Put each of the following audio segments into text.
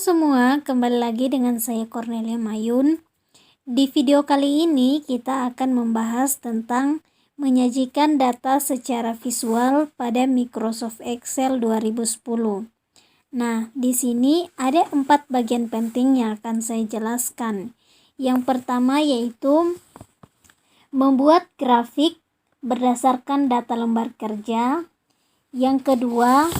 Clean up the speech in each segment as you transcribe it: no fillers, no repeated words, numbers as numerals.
semua, kembali lagi dengan saya Cornelia Mayun. Di video kali ini kita akan membahas tentang menyajikan data secara visual pada Microsoft Excel 2010. Nah, di sini ada 4 bagian penting yang akan saya jelaskan. Yang pertama yaitu membuat grafik berdasarkan data lembar kerja. Yang kedua,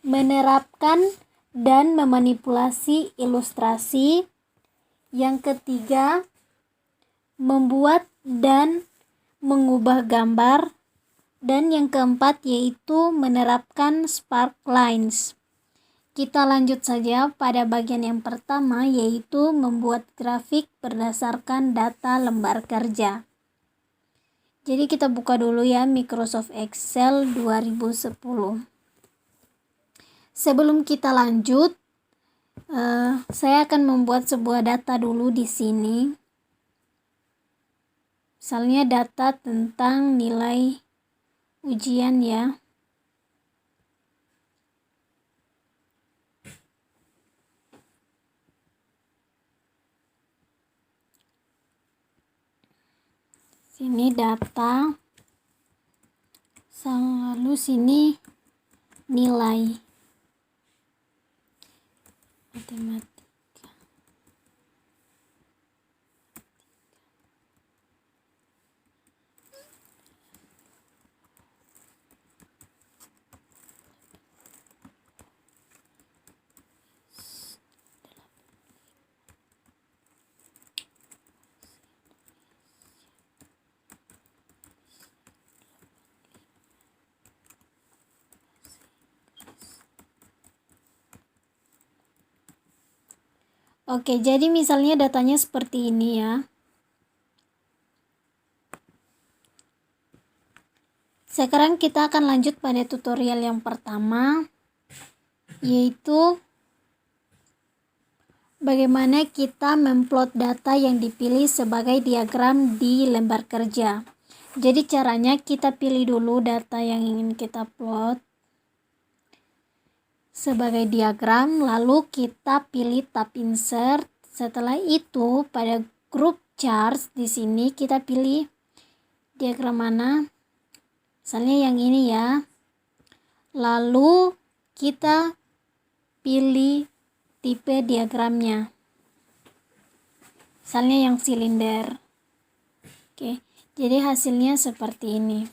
menerapkan dan memanipulasi ilustrasi. Yang ketiga, membuat dan mengubah gambar. Dan yang keempat yaitu menerapkan spark lines. Kita lanjut saja pada bagian yang pertama, yaitu membuat grafik berdasarkan data lembar kerja. Jadi kita buka dulu ya Microsoft Excel 2010. Sebelum kita lanjut, saya akan membuat sebuah data dulu di sini. Misalnya data tentang nilai ujian ya. Sini data, lalu sini nilai matematika. Oke, jadi misalnya datanya seperti ini ya. Sekarang kita akan lanjut pada tutorial yang pertama, yaitu bagaimana kita memplot data yang dipilih sebagai diagram di lembar kerja. Jadi caranya kita pilih dulu data yang ingin kita plot sebagai diagram, lalu kita pilih tab insert. Setelah itu pada group charts di sini kita pilih diagram mana, misalnya yang ini ya. Lalu kita pilih tipe diagramnya, misalnya yang silinder. Oke, jadi hasilnya seperti ini.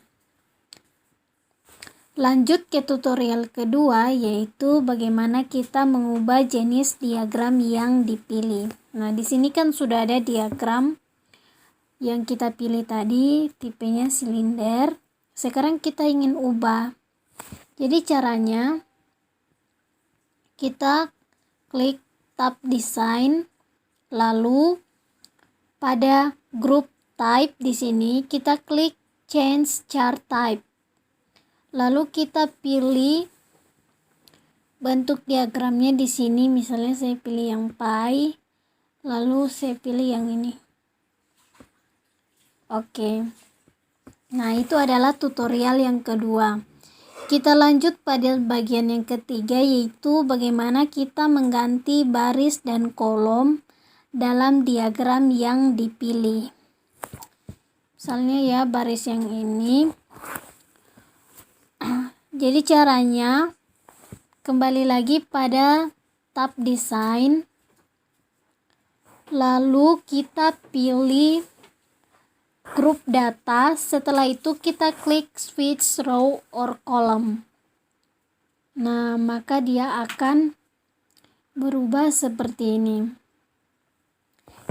Lanjut ke tutorial kedua, yaitu bagaimana kita mengubah jenis diagram yang dipilih. Nah, di sini kan sudah ada diagram yang kita pilih tadi, tipenya silinder. Sekarang kita ingin ubah. Jadi caranya kita klik tab design, lalu pada group type di sini kita klik change chart type. Lalu kita pilih bentuk diagramnya di sini, misalnya saya pilih yang pie, lalu saya pilih yang ini. Oke. Nah, itu adalah tutorial yang kedua. Kita lanjut pada bagian yang ketiga, yaitu bagaimana kita mengganti baris dan kolom dalam diagram yang dipilih. Misalnya ya baris yang ini. Jadi caranya kembali lagi pada tab design, lalu kita pilih group data. Setelah itu kita klik switch row or column. Nah, maka dia akan berubah seperti ini.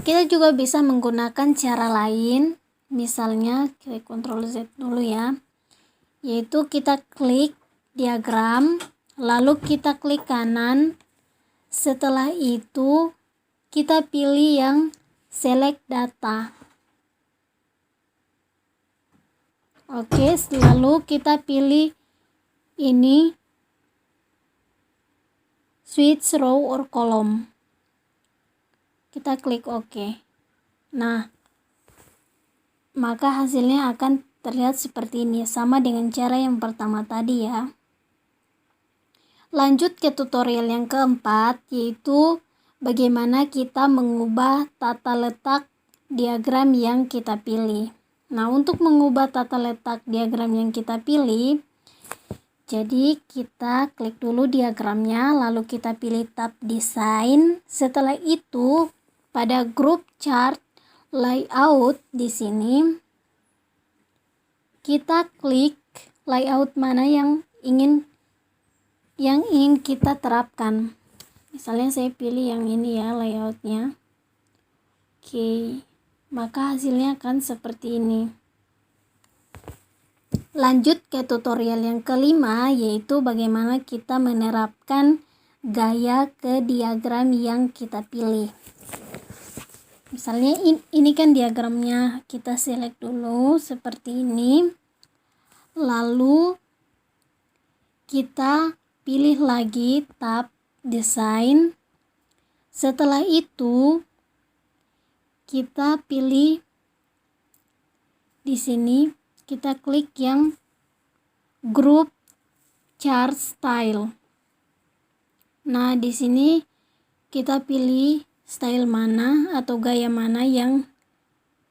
Kita juga bisa menggunakan cara lain, misalnya klik Ctrl Z dulu ya, yaitu kita klik diagram, lalu kita klik kanan. Setelah itu kita pilih yang select data. Oke, lalu kita pilih ini switch row or column. Kita klik OK. Nah, maka hasilnya akan terlihat seperti ini, sama dengan cara yang pertama tadi ya. Lanjut ke tutorial yang keempat, yaitu bagaimana kita mengubah tata letak diagram yang kita pilih. Nah, untuk mengubah tata letak diagram yang kita pilih, jadi kita klik dulu diagramnya, lalu kita pilih tab desain. Setelah itu, pada grup chart layout di sini, kita klik layout mana yang ingin kita terapkan. Misalnya saya pilih yang ini ya layoutnya. Oke, maka hasilnya akan seperti ini. Lanjut ke tutorial yang kelima, yaitu bagaimana kita menerapkan gaya ke diagram yang kita pilih. Misalnya ini kan diagramnya, kita select dulu seperti ini. Lalu kita pilih lagi tab desain. Setelah itu kita pilih di sini, kita klik yang group chart style. Nah, di sini kita pilih style mana atau gaya mana yang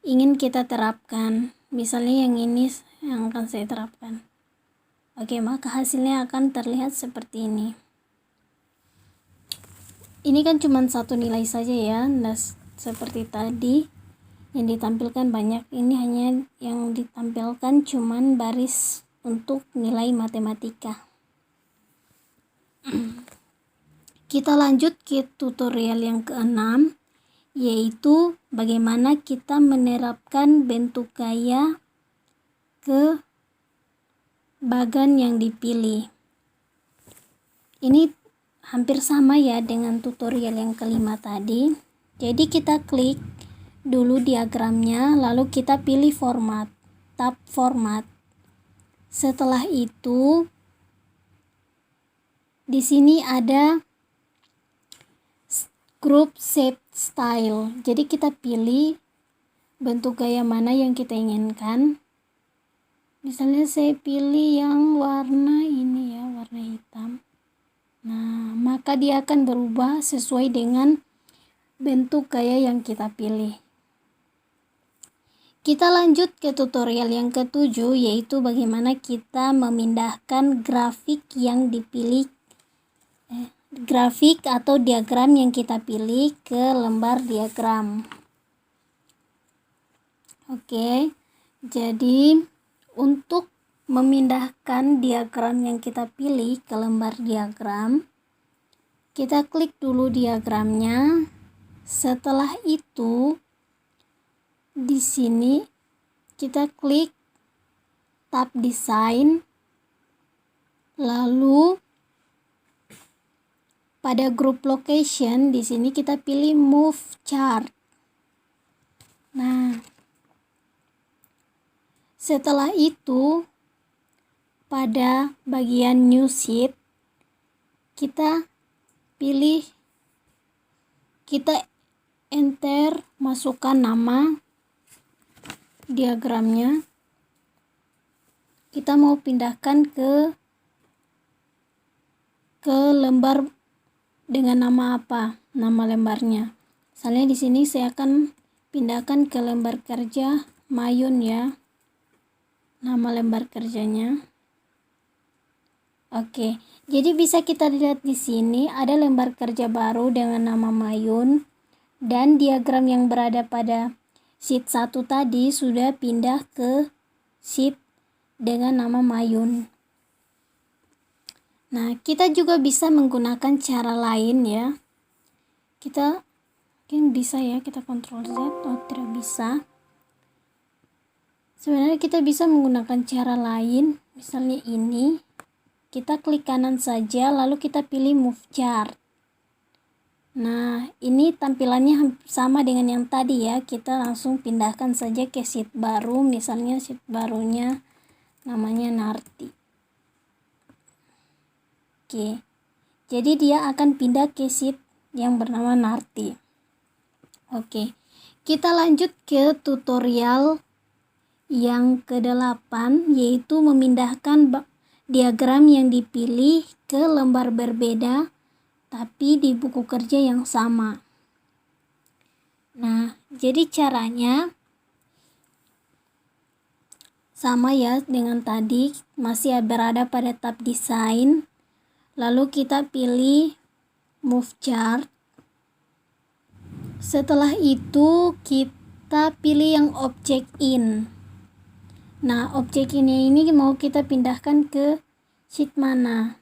ingin kita terapkan. Misalnya yang ini yang akan saya terapkan. Oke, maka hasilnya akan terlihat seperti ini. Ini kan cuma satu nilai saja ya, nah seperti tadi yang ditampilkan banyak. Ini hanya yang ditampilkan cuman baris untuk nilai matematika. Kita lanjut ke tutorial yang keenam, yaitu bagaimana kita menerapkan bentuk gaya ke bagan yang dipilih. Ini hampir sama ya dengan tutorial yang kelima tadi. Jadi kita klik dulu diagramnya, lalu kita pilih format, tab format. Setelah itu di sini ada group shape style. Jadi kita pilih bentuk gaya mana yang kita inginkan. Misalnya saya pilih yang warna ini ya, warna hitam. Nah, maka dia akan berubah sesuai dengan bentuk gaya yang kita pilih. Kita lanjut ke tutorial yang ketujuh, yaitu bagaimana kita memindahkan grafik yang dipilih, grafik atau diagram yang kita pilih ke lembar diagram. Oke, jadi untuk memindahkan diagram yang kita pilih ke lembar diagram, kita klik dulu diagramnya. Setelah itu di sini kita klik tab desain, lalu pada group location di sini kita pilih move chart. Nah, setelah itu pada bagian new sheet kita pilih, kita enter, masukkan nama diagramnya. Kita mau pindahkan ke lembar dengan nama apa? Nama lembarnya. Misalnya di sini saya akan pindahkan ke lembar kerja Mayun ya. Nama lembar kerjanya. Oke, jadi bisa kita lihat di sini ada lembar kerja baru dengan nama Mayun, dan diagram yang berada pada sheet 1 tadi sudah pindah ke sheet dengan nama Mayun. Nah, kita juga bisa menggunakan cara lain ya. Kita mungkin bisa ya, kita Ctrl Z. Oh, tidak bisa. Sebenarnya kita bisa menggunakan cara lain, misalnya ini. Kita klik kanan saja, lalu kita pilih move chart. Nah, ini tampilannya sama dengan yang tadi ya. Kita langsung pindahkan saja ke sheet baru, misalnya sheet barunya namanya Narti. Oke, jadi dia akan pindah ke sheet yang bernama Narti. Oke, kita lanjut ke tutorial yang ke-8, yaitu memindahkan diagram yang dipilih ke lembar berbeda tapi di buku kerja yang sama. Nah, jadi caranya sama ya dengan tadi, masih berada pada tab desain. Lalu kita pilih move chart. Setelah itu kita pilih yang object in. Nah, object ini mau kita pindahkan ke sheet mana?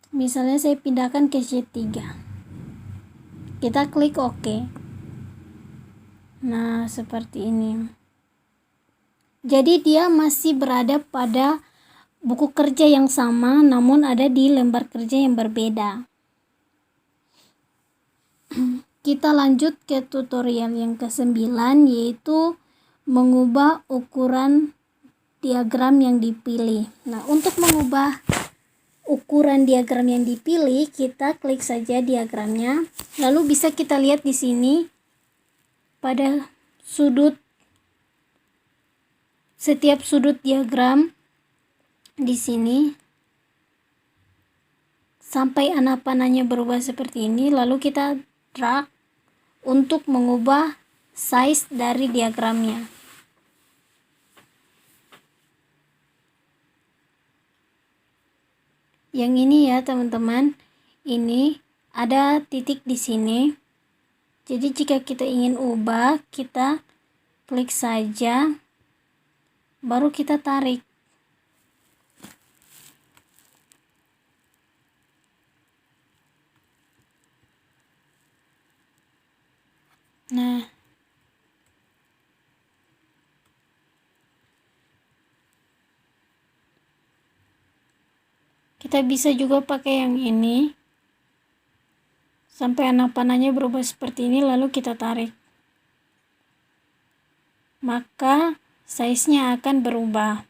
Misalnya saya pindahkan ke sheet 3. Kita klik OK. Nah, seperti ini. Jadi dia masih berada pada buku kerja yang sama, namun ada di lembar kerja yang berbeda. Kita lanjut ke tutorial yang ke-9, yaitu mengubah ukuran diagram yang dipilih. Nah, untuk mengubah ukuran diagram yang dipilih, kita klik saja diagramnya. Lalu bisa kita lihat di sini pada setiap sudut diagram di sini sampai anak panahnya berubah seperti ini. Lalu kita drag untuk mengubah size dari diagramnya. Yang ini ya teman-teman, ini ada titik di sini. Jadi jika kita ingin ubah, kita klik saja, baru kita tarik. Nah, kita bisa juga pakai yang ini sampai anak panahnya berubah seperti ini, lalu kita tarik, maka size-nya akan berubah.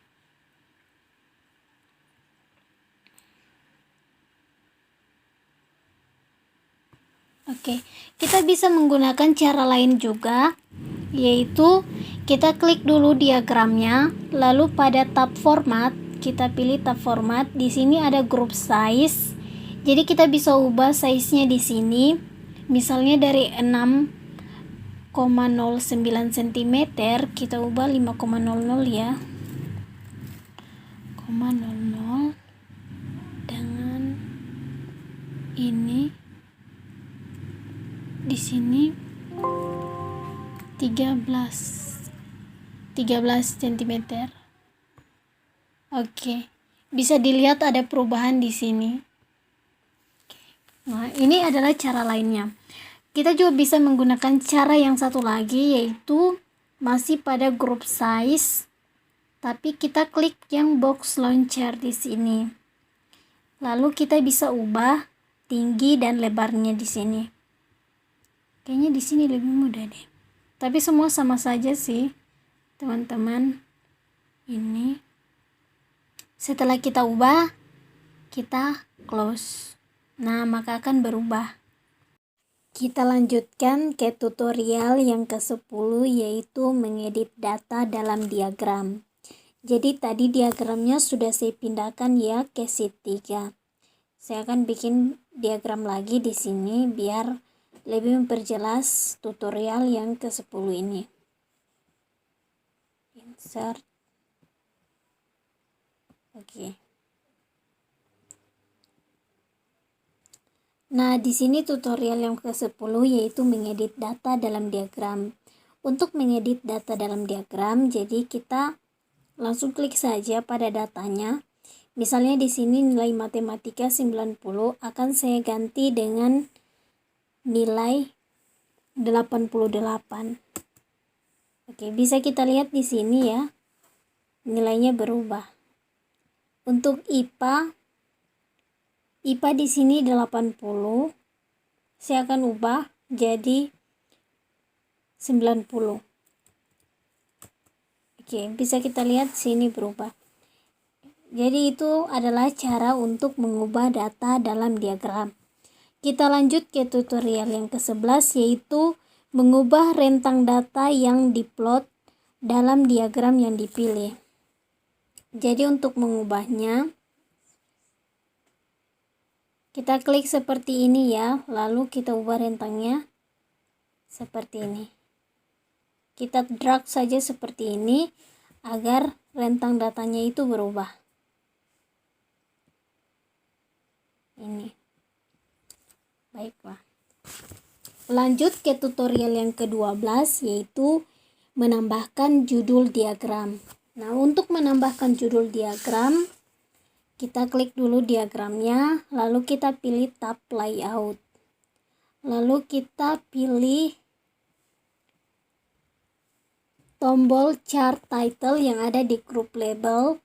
Oke, kita bisa menggunakan cara lain juga, yaitu kita klik dulu diagramnya, lalu pada tab format kita pilih tab format. Di sini ada group size. Jadi kita bisa ubah size-nya di sini. Misalnya dari 6,09 cm kita ubah 5,00 ya. 0,00 dengan ini di sini 13 cm. Oke, bisa dilihat ada perubahan di sini. Nah, ini adalah cara lainnya. Kita juga bisa menggunakan cara yang satu lagi, yaitu masih pada group size, tapi kita klik yang box launcher di sini. Lalu kita bisa ubah tinggi dan lebarnya di sini. Kayaknya di sini lebih mudah deh. Tapi semua sama saja sih, teman-teman. Ini. Setelah kita ubah, kita close. Nah, maka akan berubah. Kita lanjutkan ke tutorial yang ke-10, yaitu mengedit data dalam diagram. Jadi tadi diagramnya sudah saya pindahkan ya ke sheet 3. Saya akan bikin diagram lagi di sini biar lebih memperjelas tutorial yang ke-10 ini. Insert. Oke. Nah, di sini tutorial yang ke-10 yaitu mengedit data dalam diagram. Untuk mengedit data dalam diagram, jadi kita langsung klik saja pada datanya. Misalnya di sini nilai matematika 90 akan saya ganti dengan nilai 88. Oke, bisa kita lihat di sini ya. Nilainya berubah. Untuk IPA di sini 80. Saya akan ubah jadi 90. Oke, bisa kita lihat sini berubah. Jadi itu adalah cara untuk mengubah data dalam diagram. Kita lanjut ke tutorial yang ke-11, yaitu mengubah rentang data yang diplot dalam diagram yang dipilih. Jadi untuk mengubahnya, kita klik seperti ini ya, lalu kita ubah rentangnya seperti ini. Kita drag saja seperti ini agar rentang datanya itu berubah. Ini. Baiklah. Lanjut ke tutorial yang ke-12, yaitu menambahkan judul diagram. Nah, untuk menambahkan judul diagram, kita klik dulu diagramnya, lalu kita pilih tab layout. Lalu kita pilih tombol chart title yang ada di group label.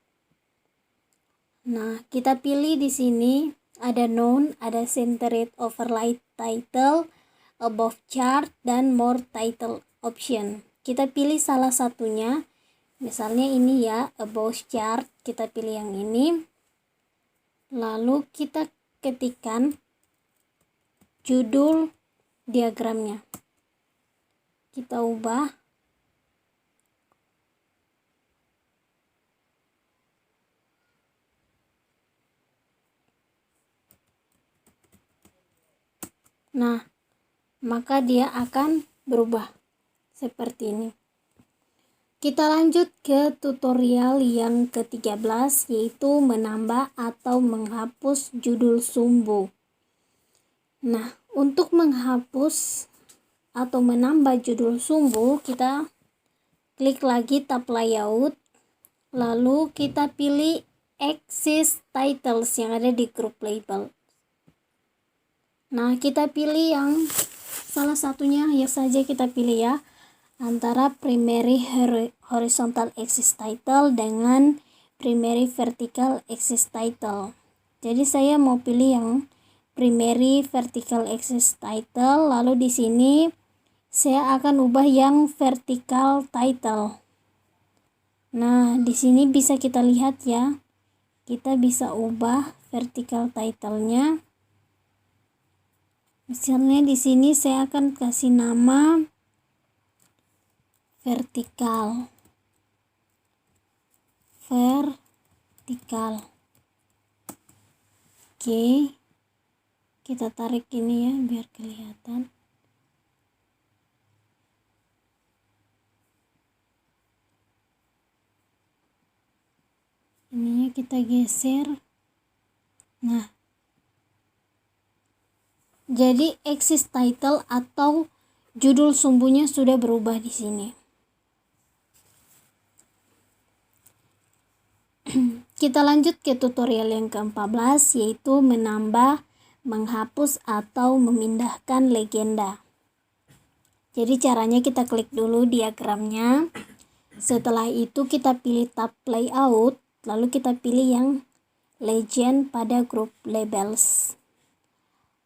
Nah, kita pilih di sini ada none, ada centered overlay title, above chart, dan more title option. Kita pilih salah satunya, misalnya ini ya, above chart, kita pilih yang ini. Lalu kita ketikkan judul diagramnya. Kita ubah. Nah, maka dia akan berubah seperti ini. Kita lanjut ke tutorial yang ke-13, yaitu menambah atau menghapus judul sumbu. Nah, untuk menghapus atau menambah judul sumbu, kita klik lagi tab layout, lalu kita pilih axis titles yang ada di group label. Nah, kita pilih yang salah satunya ya saja, kita pilih ya, antara primary horizontal axis title dengan primary vertical axis title. Jadi saya mau pilih yang primary vertical axis title, lalu di sini saya akan ubah yang vertical title. Nah, di sini bisa kita lihat ya, kita bisa ubah vertical title-nya. Misalnya di sini saya akan kasih nama vertikal. Oke, kita tarik ini ya biar kelihatan. Ininya kita geser. Nah, jadi axis title atau judul sumbunya sudah berubah di sini. Kita lanjut ke tutorial yang ke-14, yaitu menambah, menghapus, atau memindahkan legenda. Jadi caranya kita klik dulu diagramnya. Setelah itu kita pilih tab layout, lalu kita pilih yang legend pada group labels.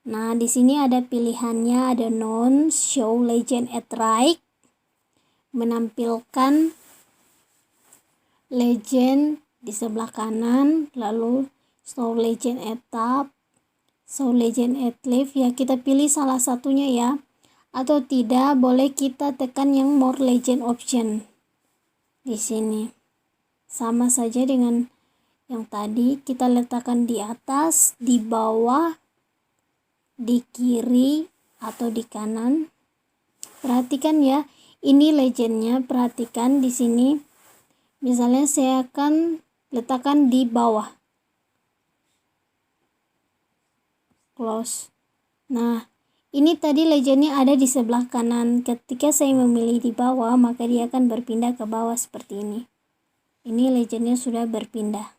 Nah, di sini ada pilihannya, ada none, show legend at right, menampilkan legend di sebelah kanan, lalu show legend at top, show legend at left. Ya, kita pilih salah satunya ya, atau tidak boleh kita tekan yang more legend option. Di sini sama saja dengan yang tadi, kita letakkan di atas, di bawah, di kiri, atau di kanan. Perhatikan ya, ini legendnya, perhatikan di sini. Misalnya saya akan letakkan di bawah. Close. Nah, ini tadi legendnya ada di sebelah kanan. Ketika saya memilih di bawah, maka dia akan berpindah ke bawah seperti ini. Ini legendnya sudah berpindah.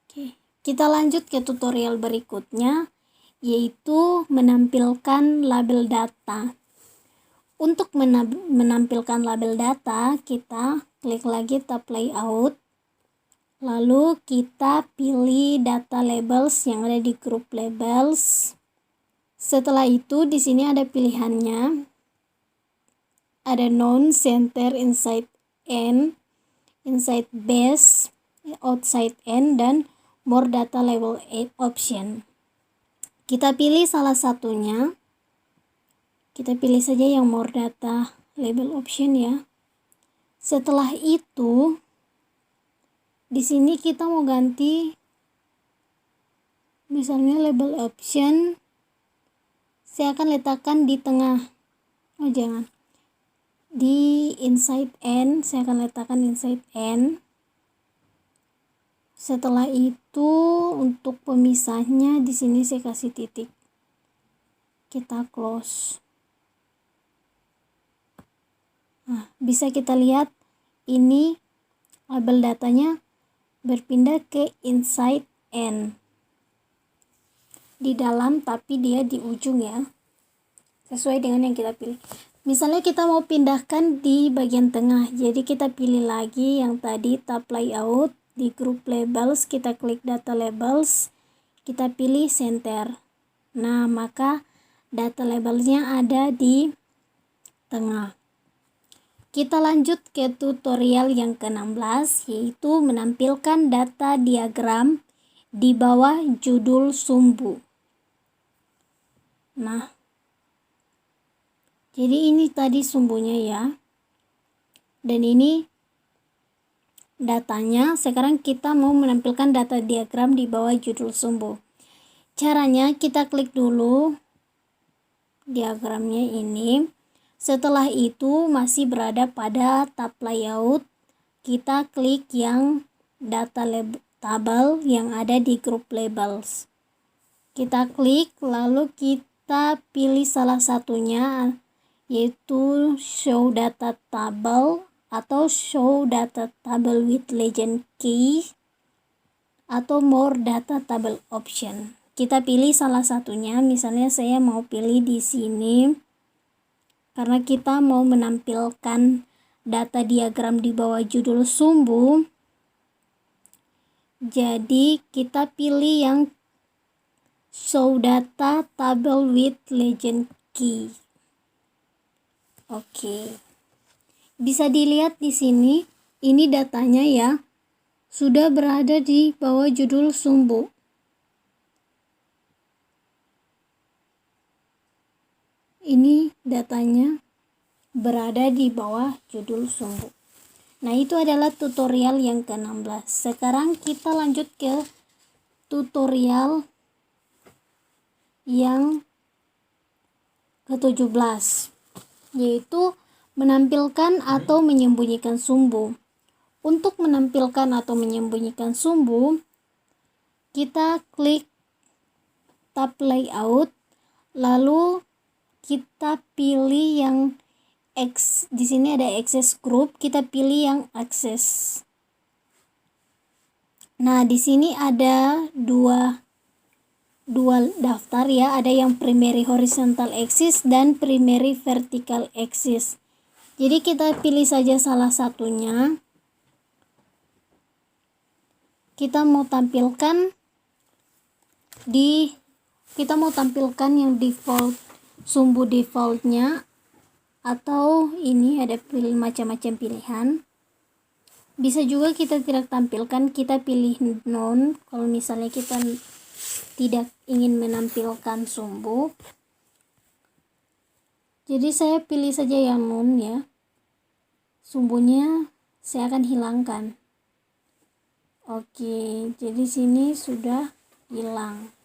Oke. Kita lanjut ke tutorial berikutnya, yaitu menampilkan label data. Untuk menampilkan label data, kita klik lagi tab layout, lalu kita pilih data labels yang ada di group labels. Setelah itu di sini ada pilihannya, ada none, center, inside end, inside base, outside end, dan more data label option. Kita pilih salah satunya. Kita pilih saja yang more data label option ya. Setelah itu Di sini kita mau ganti misalnya label option, saya akan letakkan di tengah. Oh jangan, di inside N, saya akan letakkan inside N. Setelah itu untuk pemisahnya di sini saya kasih titik. Kita close. Nah, bisa kita lihat ini label datanya berpindah ke inside N. Di dalam tapi dia di ujung ya. Sesuai dengan yang kita pilih. Misalnya kita mau pindahkan di bagian tengah. Jadi kita pilih lagi yang tadi tab layout. Di group labels kita klik data labels, kita pilih center. Nah, maka data labelnya ada di tengah. Kita lanjut ke tutorial yang ke-16, yaitu menampilkan data diagram di bawah judul sumbu. Nah, jadi ini tadi sumbunya ya. Dan ini datanya. Sekarang kita mau menampilkan data diagram di bawah judul sumbu. Caranya kita klik dulu diagramnya ini. Setelah itu masih berada pada tab layout, kita klik yang data tabel yang ada di group labels. Kita klik lalu kita pilih salah satunya, yaitu show data table atau show data table with legend key atau more data table option. Kita pilih salah satunya, misalnya saya mau pilih di sini karena kita mau menampilkan data diagram di bawah judul sumbu. Jadi kita pilih yang show data table with legend key. Oke. Bisa dilihat di sini, ini datanya ya, sudah berada di bawah judul sumbu. Ini datanya berada di bawah judul sumbu. Nah, itu adalah tutorial yang ke-16. Sekarang kita lanjut ke tutorial yang ke-17, yaitu menampilkan atau menyembunyikan sumbu. Untuk menampilkan atau menyembunyikan sumbu, kita klik tab layout, lalu kita pilih yang di sini ada access group, kita pilih yang access. Nah, di sini ada dua daftar ya, ada yang primary horizontal axis dan primary vertical axis. Jadi kita pilih saja salah satunya. Kita mau tampilkan yang default, sumbu defaultnya, atau ini ada pilih macam-macam pilihan. Bisa juga kita tidak tampilkan, kita pilih none kalau misalnya kita tidak ingin menampilkan sumbu. Jadi saya pilih saja yang none ya. Sumbunya saya akan hilangkan. Oke, jadi sini sudah hilang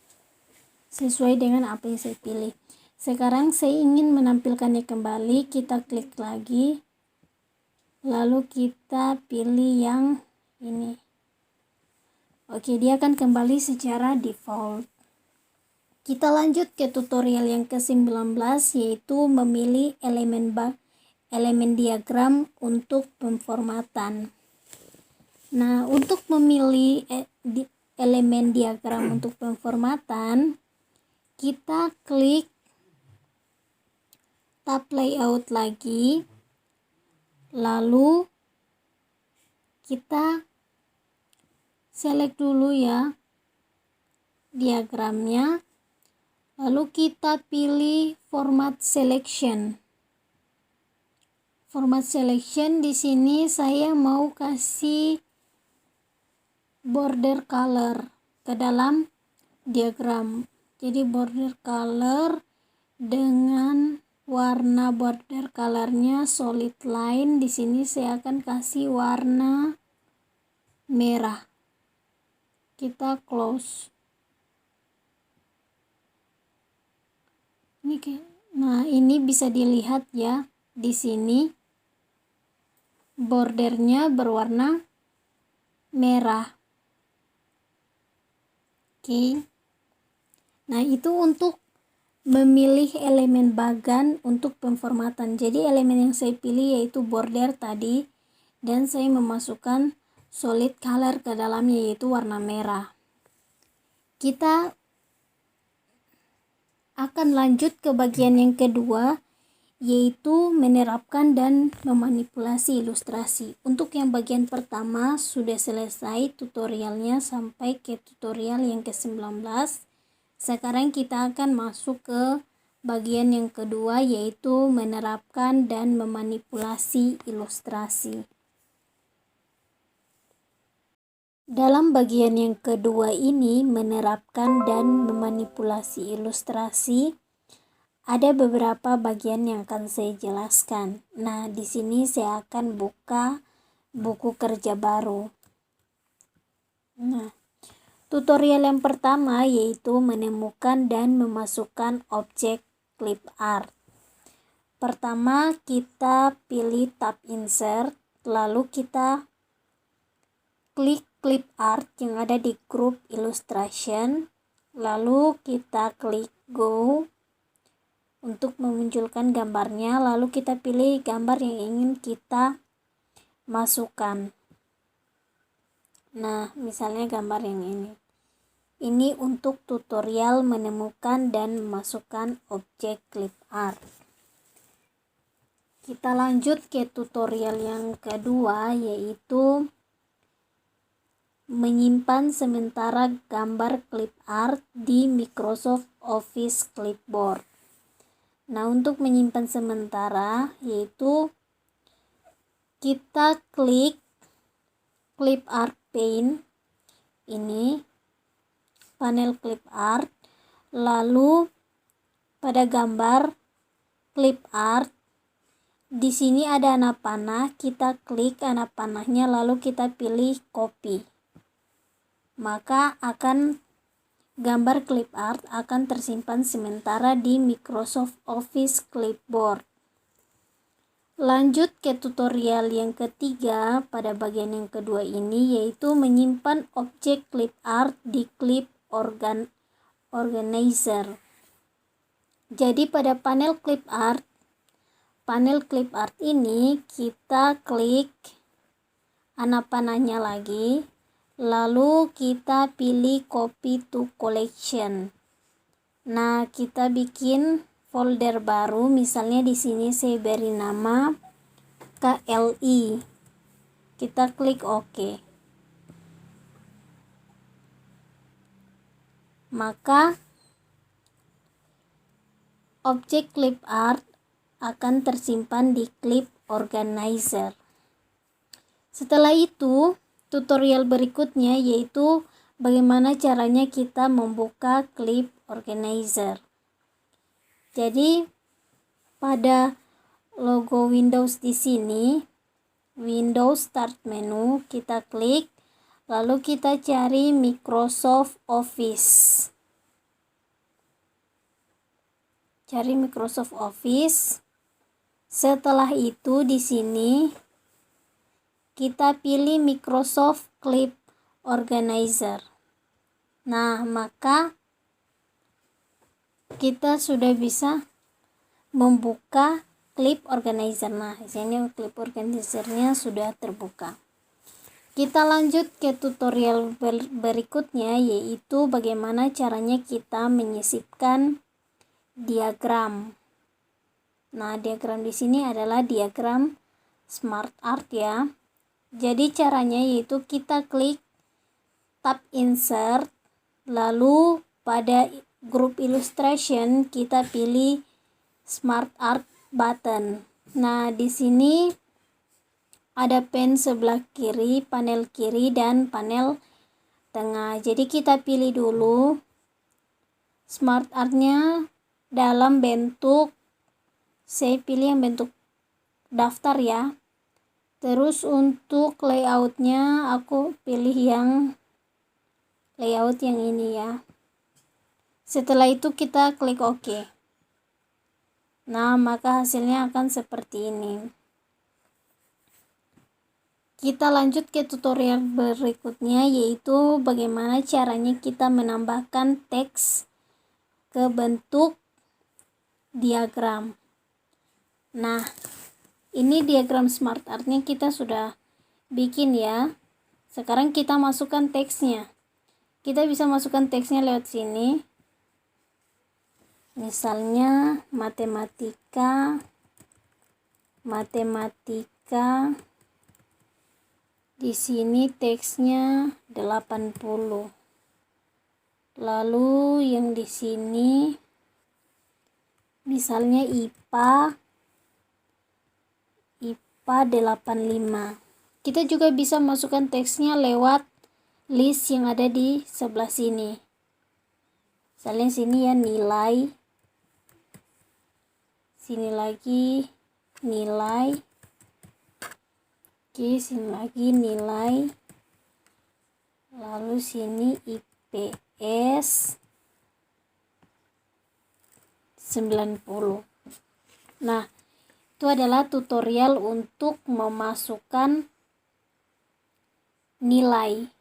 sesuai dengan apa yang saya pilih. Sekarang saya ingin menampilkannya kembali, kita klik lagi, lalu kita pilih yang ini. Oke, dia akan kembali secara default. Kita lanjut ke tutorial yang ke-19, yaitu memilih elemen diagram untuk pemformatan. Nah, untuk memilih elemen diagram untuk pemformatan, kita klik tab layout lagi, lalu kita select dulu ya diagramnya, lalu kita pilih format selection. Format selection di sini saya mau kasih border color ke dalam diagram. Jadi border color dengan warna border colornya solid line. Di sini saya akan kasih warna merah. Kita close. Nah, ini bisa dilihat ya, di sini bordernya berwarna merah. Oke. Nah, itu untuk memilih elemen bagan untuk pemformatan. Jadi elemen yang saya pilih yaitu border tadi, dan saya memasukkan solid color ke dalamnya yaitu warna merah. Kita akan lanjut ke bagian yang kedua, yaitu menerapkan dan memanipulasi ilustrasi. Untuk yang bagian pertama sudah selesai tutorialnya sampai ke tutorial yang ke-19. Sekarang kita akan masuk ke bagian yang kedua, yaitu menerapkan dan memanipulasi ilustrasi. Dalam bagian yang kedua ini, menerapkan dan memanipulasi ilustrasi, ada beberapa bagian yang akan saya jelaskan. Nah, di sini saya akan buka buku kerja baru. Nah, tutorial yang pertama yaitu menemukan dan memasukkan objek clip art. Pertama, kita pilih tab insert, lalu kita klik clip art yang ada di grup illustration, lalu kita klik go untuk memunculkan gambarnya, lalu kita pilih gambar yang ingin kita masukkan. Nah, misalnya gambar yang ini. Ini untuk tutorial menemukan dan memasukkan objek clip art. Kita lanjut ke tutorial yang kedua, yaitu menyimpan sementara gambar clip art di Microsoft Office Clipboard. Nah, untuk menyimpan sementara yaitu kita klik clip art pane, ini panel clip art, lalu pada gambar clip art di sini ada anak panah, kita klik anak panahnya lalu kita pilih copy. Maka gambar clip art akan tersimpan sementara di Microsoft Office Clipboard. Lanjut ke tutorial yang ketiga pada bagian yang kedua ini, yaitu menyimpan objek clip art di clip organizer. Jadi pada panel clip art ini kita klik anak panahnya lagi, lalu kita pilih copy to collection. Nah, kita bikin folder baru, misalnya di sini saya beri nama KLI. Kita klik OK. Maka objek clip art akan tersimpan di clip organizer. Setelah itu, tutorial berikutnya yaitu bagaimana caranya kita membuka clip organizer. Jadi pada logo Windows di sini, Windows Start Menu, kita klik, lalu kita cari Microsoft Office. Cari Microsoft Office. Setelah itu di sini kita pilih Microsoft Clip Organizer. Nah, maka kita sudah bisa membuka clip organizer. Nah, di sini clip organizernya sudah terbuka. Kita lanjut ke tutorial berikutnya, yaitu bagaimana caranya kita menyisipkan diagram. Nah, diagram di sini adalah diagram Smart Art ya. Jadi caranya yaitu kita klik tab insert, lalu pada grup illustration kita pilih Smart Art button. Nah, di sini ada pen sebelah kiri, panel kiri dan panel tengah. Jadi kita pilih dulu Smart Art-nya dalam bentuk, saya pilih yang bentuk daftar ya. Terus untuk layoutnya aku pilih yang layout yang ini ya. Setelah itu kita klik OK. Nah, maka hasilnya akan seperti ini. Kita lanjut ke tutorial berikutnya, yaitu bagaimana caranya kita menambahkan teks ke bentuk diagram. Nah, ini diagram smart art-nya kita sudah bikin ya. Sekarang kita masukkan teksnya. Kita bisa masukkan teksnya lewat sini. Misalnya matematika. Di sini teksnya 80. Lalu yang di sini misalnya IPA 85. Kita juga bisa masukkan teksnya lewat list yang ada di sebelah sini. Misalnya sini ya nilai. Sini lagi nilai. Oke, sini lagi nilai. Lalu sini IPS 90. Nah, itu adalah tutorial untuk memasukkan nilai.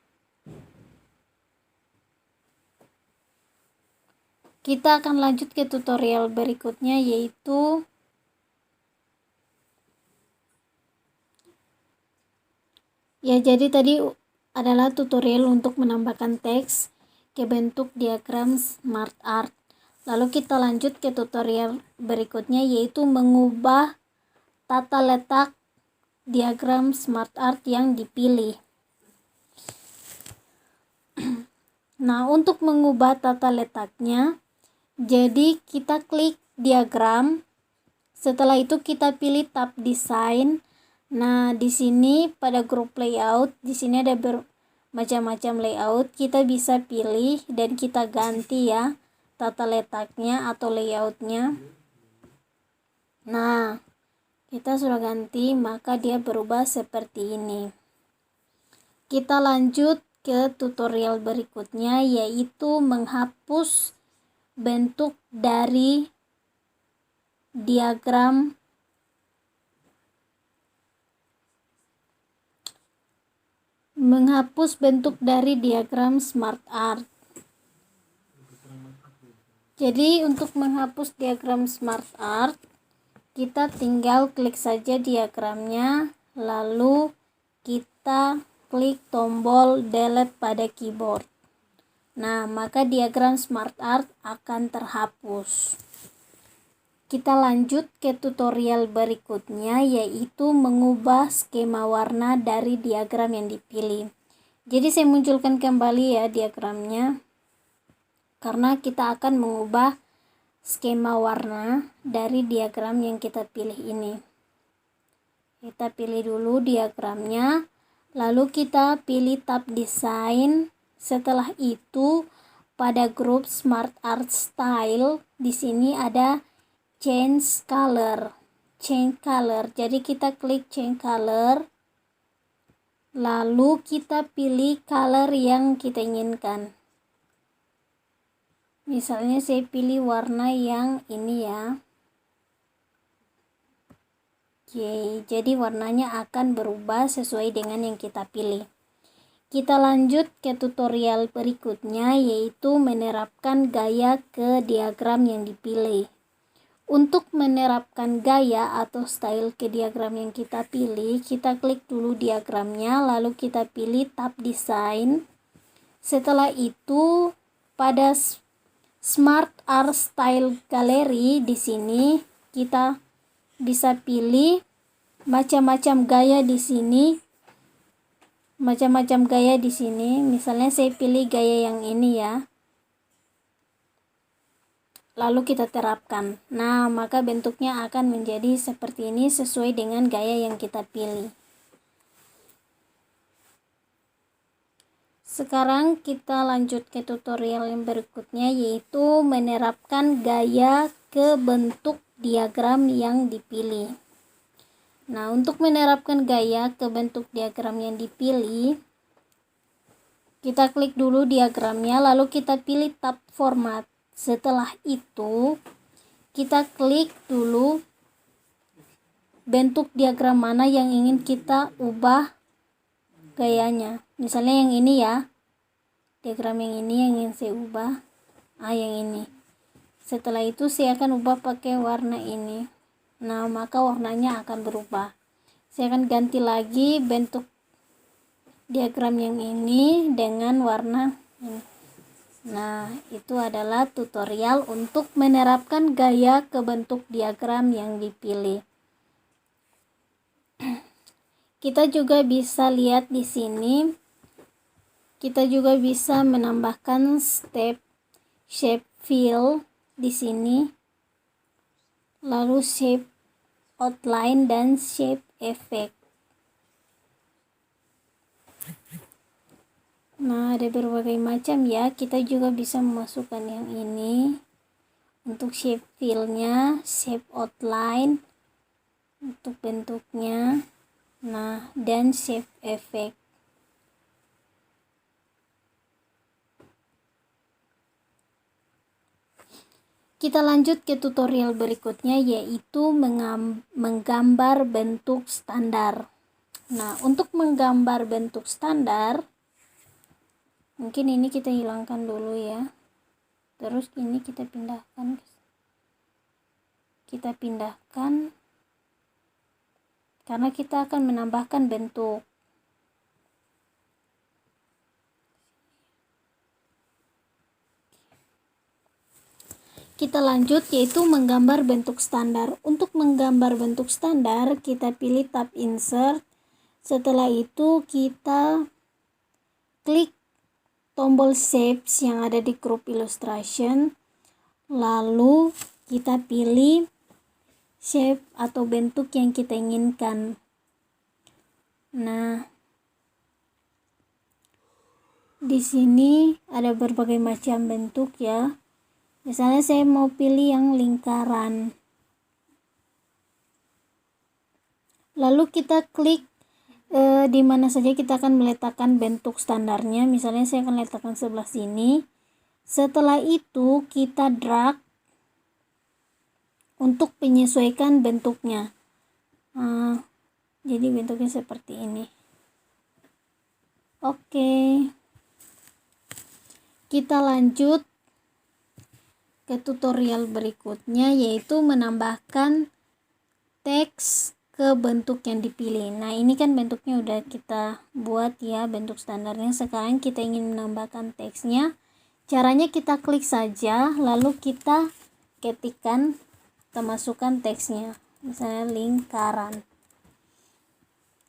Kita akan lanjut ke tutorial berikutnya, yaitu ya, jadi tadi adalah tutorial untuk menambahkan teks ke bentuk diagram smart art. Lalu kita lanjut ke tutorial berikutnya, yaitu mengubah tata letak diagram smart art yang dipilih. Nah, untuk mengubah tata letaknya, jadi kita klik diagram. Setelah itu kita pilih tab desain. Nah, di sini pada grup layout, di sini ada macam-macam layout. Kita bisa pilih dan kita ganti ya tata letaknya atau layoutnya. Nah, kita sudah ganti, maka dia berubah seperti ini. Kita lanjut ke tutorial berikutnya, yaitu menghapus bentuk dari diagram smart art. Jadi untuk menghapus diagram smart art, kita tinggal klik saja diagramnya, lalu kita klik tombol delete pada keyboard. Nah, maka diagram smart art akan terhapus. Kita lanjut ke tutorial berikutnya, yaitu mengubah skema warna dari diagram yang dipilih. Jadi saya munculkan kembali ya diagramnya, karena kita akan mengubah skema warna dari diagram yang kita pilih ini. Kita pilih dulu diagramnya, lalu kita pilih tab desain. Setelah itu pada grup smart art style, di sini ada change color. Jadi kita klik change color, lalu kita pilih color yang kita inginkan. Misalnya saya pilih warna yang ini ya. Oke, jadi warnanya akan berubah sesuai dengan yang kita pilih. Kita lanjut ke tutorial berikutnya, yaitu menerapkan gaya ke diagram yang dipilih. Untuk menerapkan gaya atau style ke diagram yang kita pilih, kita klik dulu diagramnya, lalu kita pilih tab desain. Setelah itu pada Smart Art Style Gallery, di sini kita bisa pilih macam-macam gaya di sini. Misalnya saya pilih gaya yang ini ya. Lalu kita terapkan. Nah, maka bentuknya akan menjadi seperti ini sesuai dengan gaya yang kita pilih. Sekarang kita lanjut ke tutorial yang berikutnya, yaitu menerapkan gaya ke bentuk diagram yang dipilih. Nah, untuk menerapkan gaya ke bentuk diagram yang dipilih, kita klik dulu diagramnya, lalu kita pilih tab format. Setelah itu, kita klik dulu bentuk diagram mana yang ingin kita ubah gayanya. Misalnya yang ini ya, diagram yang ini yang ingin saya ubah. Yang ini. Setelah itu saya akan ubah pakai warna ini. Nah, maka warnanya akan berubah. Saya akan ganti lagi bentuk diagram yang ini dengan warna ini. Nah, itu adalah tutorial untuk menerapkan gaya ke bentuk diagram yang dipilih. Kita juga bisa lihat di sini, kita juga bisa menambahkan step shape fill di sini, lalu shape outline dan shape effect. Nah, ada berbagai macam ya. Kita juga bisa memasukkan yang ini untuk shape fill-nya, shape outline untuk bentuknya, nah, dan shape effect. Kita lanjut ke tutorial berikutnya, yaitu menggambar bentuk standar. Nah, untuk menggambar bentuk standar, mungkin ini kita hilangkan dulu ya. Terus ini kita pindahkan. Karena kita akan menambahkan bentuk. Kita lanjut, yaitu menggambar bentuk standar. Untuk menggambar bentuk standar, kita pilih tab insert. Setelah itu kita klik tombol shapes yang ada di group illustration. Lalu kita pilih shape atau bentuk yang kita inginkan. Nah, di sini ada berbagai macam bentuk ya. Misalnya saya mau pilih yang lingkaran. Lalu kita klik di mana saja kita akan meletakkan bentuk standarnya. Misalnya saya akan letakkan sebelah sini. Setelah itu kita drag untuk menyesuaikan bentuknya. Jadi bentuknya seperti ini. Oke. Kita lanjut ke tutorial berikutnya, yaitu menambahkan teks ke bentuk yang dipilih. Nah, ini kan bentuknya udah kita buat ya, bentuk standarnya. Sekarang kita ingin menambahkan teksnya. Caranya kita klik saja, lalu kita ketikkan, kita masukkan teksnya. Misalnya lingkaran.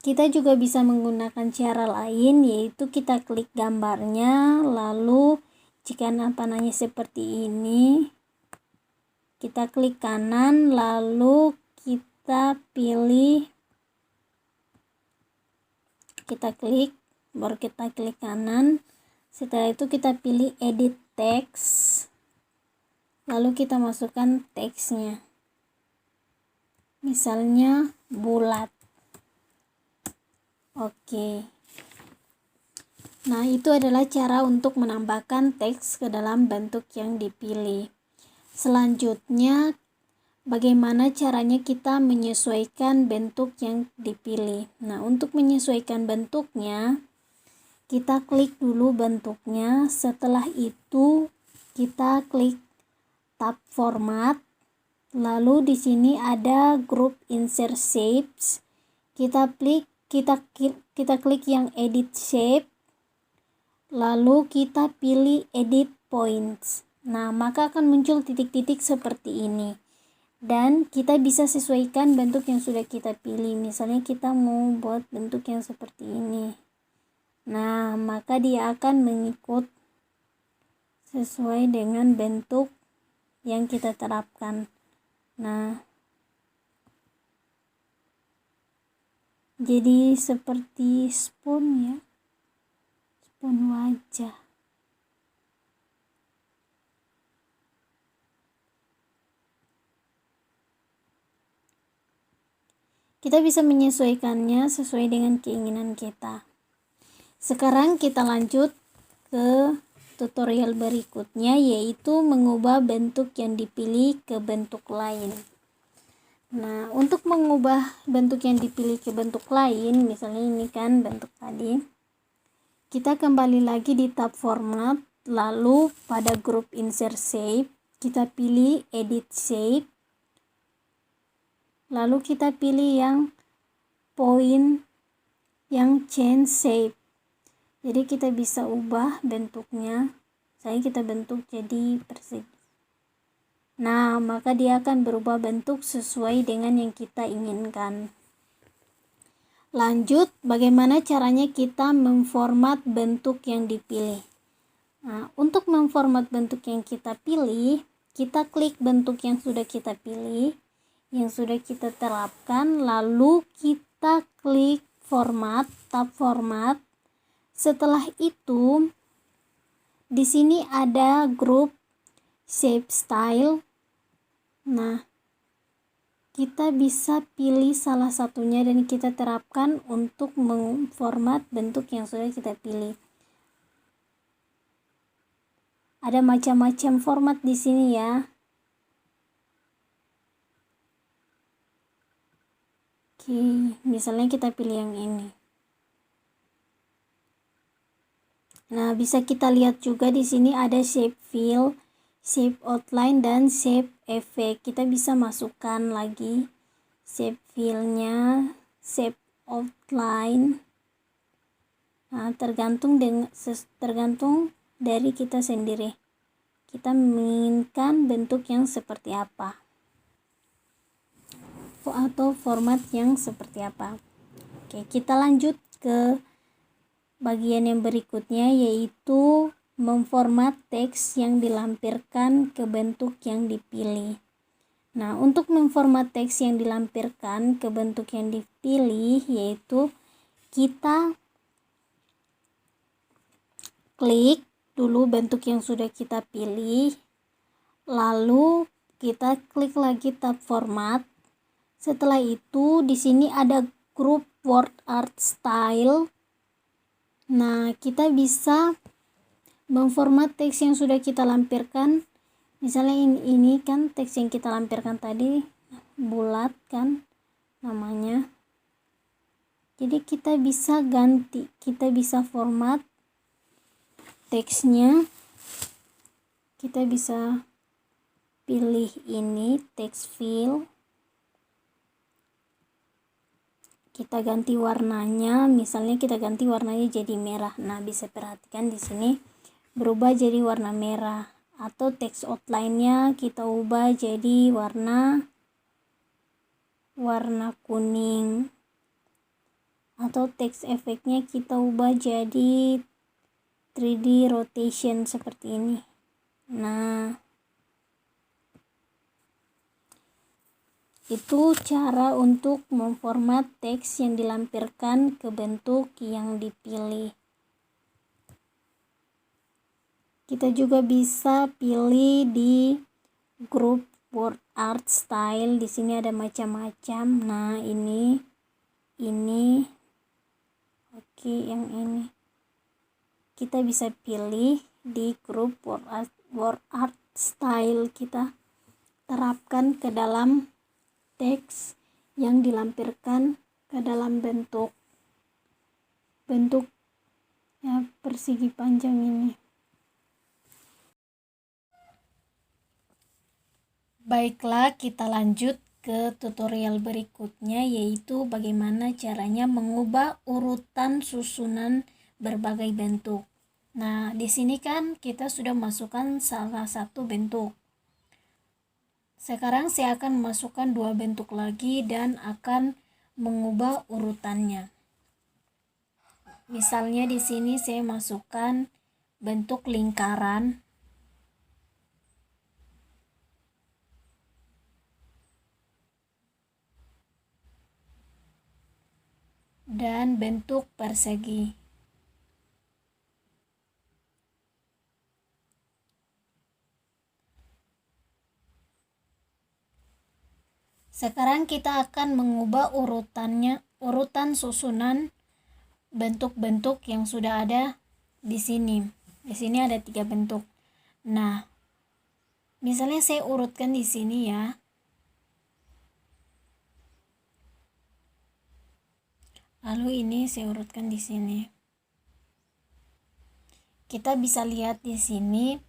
Kita juga bisa menggunakan cara lain, yaitu kita klik gambarnya, lalu jika panahnya seperti ini, kita klik kanan, lalu kita pilih, baru kita klik kanan. Setelah itu kita pilih edit text, lalu kita masukkan teksnya. Misalnya bulat. Oke. Nah, itu adalah cara untuk menambahkan teks ke dalam bentuk yang dipilih. Selanjutnya, bagaimana caranya kita menyesuaikan bentuk yang dipilih. Nah, untuk menyesuaikan bentuknya, kita klik dulu bentuknya. Setelah itu, kita klik tab format. Lalu di sini ada group insert shapes. Kita klik yang edit shape. Lalu kita pilih edit points. Nah, maka akan muncul titik-titik seperti ini. Dan kita bisa sesuaikan bentuk yang sudah kita pilih. Misalnya kita mau buat bentuk yang seperti ini. Nah, maka dia akan mengikut sesuai dengan bentuk yang kita terapkan. Nah, jadi seperti spoon ya. Spoon wajah. Kita bisa menyesuaikannya sesuai dengan keinginan kita. Sekarang kita lanjut ke tutorial berikutnya, yaitu mengubah bentuk yang dipilih ke bentuk lain. Nah, untuk mengubah bentuk yang dipilih ke bentuk lain, misalnya ini kan bentuk tadi, kita kembali lagi di tab format, lalu pada grup insert shape, kita pilih edit shape, lalu kita pilih yang point yang change shape. Jadi kita bisa ubah bentuknya. Saya kita bentuk jadi persegi. Nah, maka dia akan berubah bentuk sesuai dengan yang kita inginkan. Lanjut, bagaimana caranya kita memformat bentuk yang dipilih. Nah, untuk memformat bentuk yang kita pilih, kita klik bentuk yang sudah kita pilih, yang sudah kita terapkan, lalu kita klik format, tab format. Setelah itu, di sini ada grup shape style. Nah, kita bisa pilih salah satunya dan kita terapkan untuk memformat bentuk yang sudah kita pilih. Ada macam-macam format di sini ya. Oke, misalnya kita pilih yang ini. Nah, bisa kita lihat juga di sini ada shape fill, shape outline, dan shape effect. Kita bisa masukkan lagi shape fill-nya, shape outline. Nah, tergantung dari kita sendiri. Kita menginginkan bentuk yang seperti apa atau format yang seperti apa. Oke, kita lanjut ke bagian yang berikutnya, yaitu memformat teks yang dilampirkan ke bentuk yang dipilih. Nah, untuk memformat teks yang dilampirkan ke bentuk yang dipilih, yaitu kita klik dulu bentuk yang sudah kita pilih, lalu kita klik lagi tab format. Setelah itu di sini ada grup word art style. Nah, kita bisa memformat teks yang sudah kita lampirkan. Misalnya ini kan teks yang kita lampirkan tadi bulat kan namanya. Jadi kita bisa ganti, kita bisa format teksnya. Kita bisa pilih ini text fill. Kita ganti warnanya, misalnya kita ganti warnanya jadi merah. Nah, bisa perhatikan di sini berubah jadi warna merah. Atau text outline-nya kita ubah jadi warna kuning. Atau text efeknya kita ubah jadi 3D rotation seperti ini. Nah, itu cara untuk memformat teks yang dilampirkan ke bentuk yang dipilih. Kita juga bisa pilih di grup word art style. Di sini ada macam-macam. Nah, ini. Oke, yang ini. Kita bisa pilih di grup word art style. Kita terapkan ke dalam teks yang dilampirkan ke dalam bentuk ya persegi panjang ini. Baiklah, kita lanjut ke tutorial berikutnya, yaitu bagaimana caranya mengubah urutan susunan berbagai bentuk. Nah, di sini kan kita sudah masukkan salah satu bentuk. Sekarang saya akan memasukkan dua bentuk lagi dan akan mengubah urutannya. Misalnya di sini saya masukkan bentuk lingkaran dan bentuk persegi. Sekarang kita akan mengubah urutan susunan bentuk-bentuk yang sudah ada di sini. Di sini ada 3 bentuk. Nah, misalnya saya urutkan di sini ya. Lalu ini saya urutkan di sini. Kita bisa lihat di sini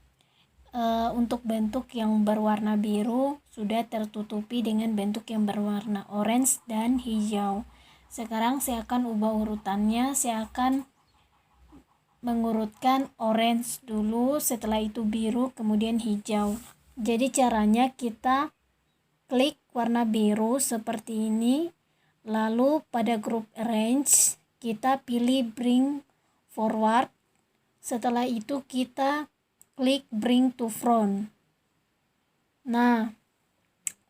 untuk bentuk yang berwarna biru sudah tertutupi dengan bentuk yang berwarna orange dan hijau. Sekarang saya akan ubah urutannya. Saya akan mengurutkan orange dulu, setelah itu biru, kemudian hijau. Jadi caranya kita klik warna biru seperti ini, lalu pada group arrange kita pilih bring forward. Setelah itu kita klik bring to front. Nah,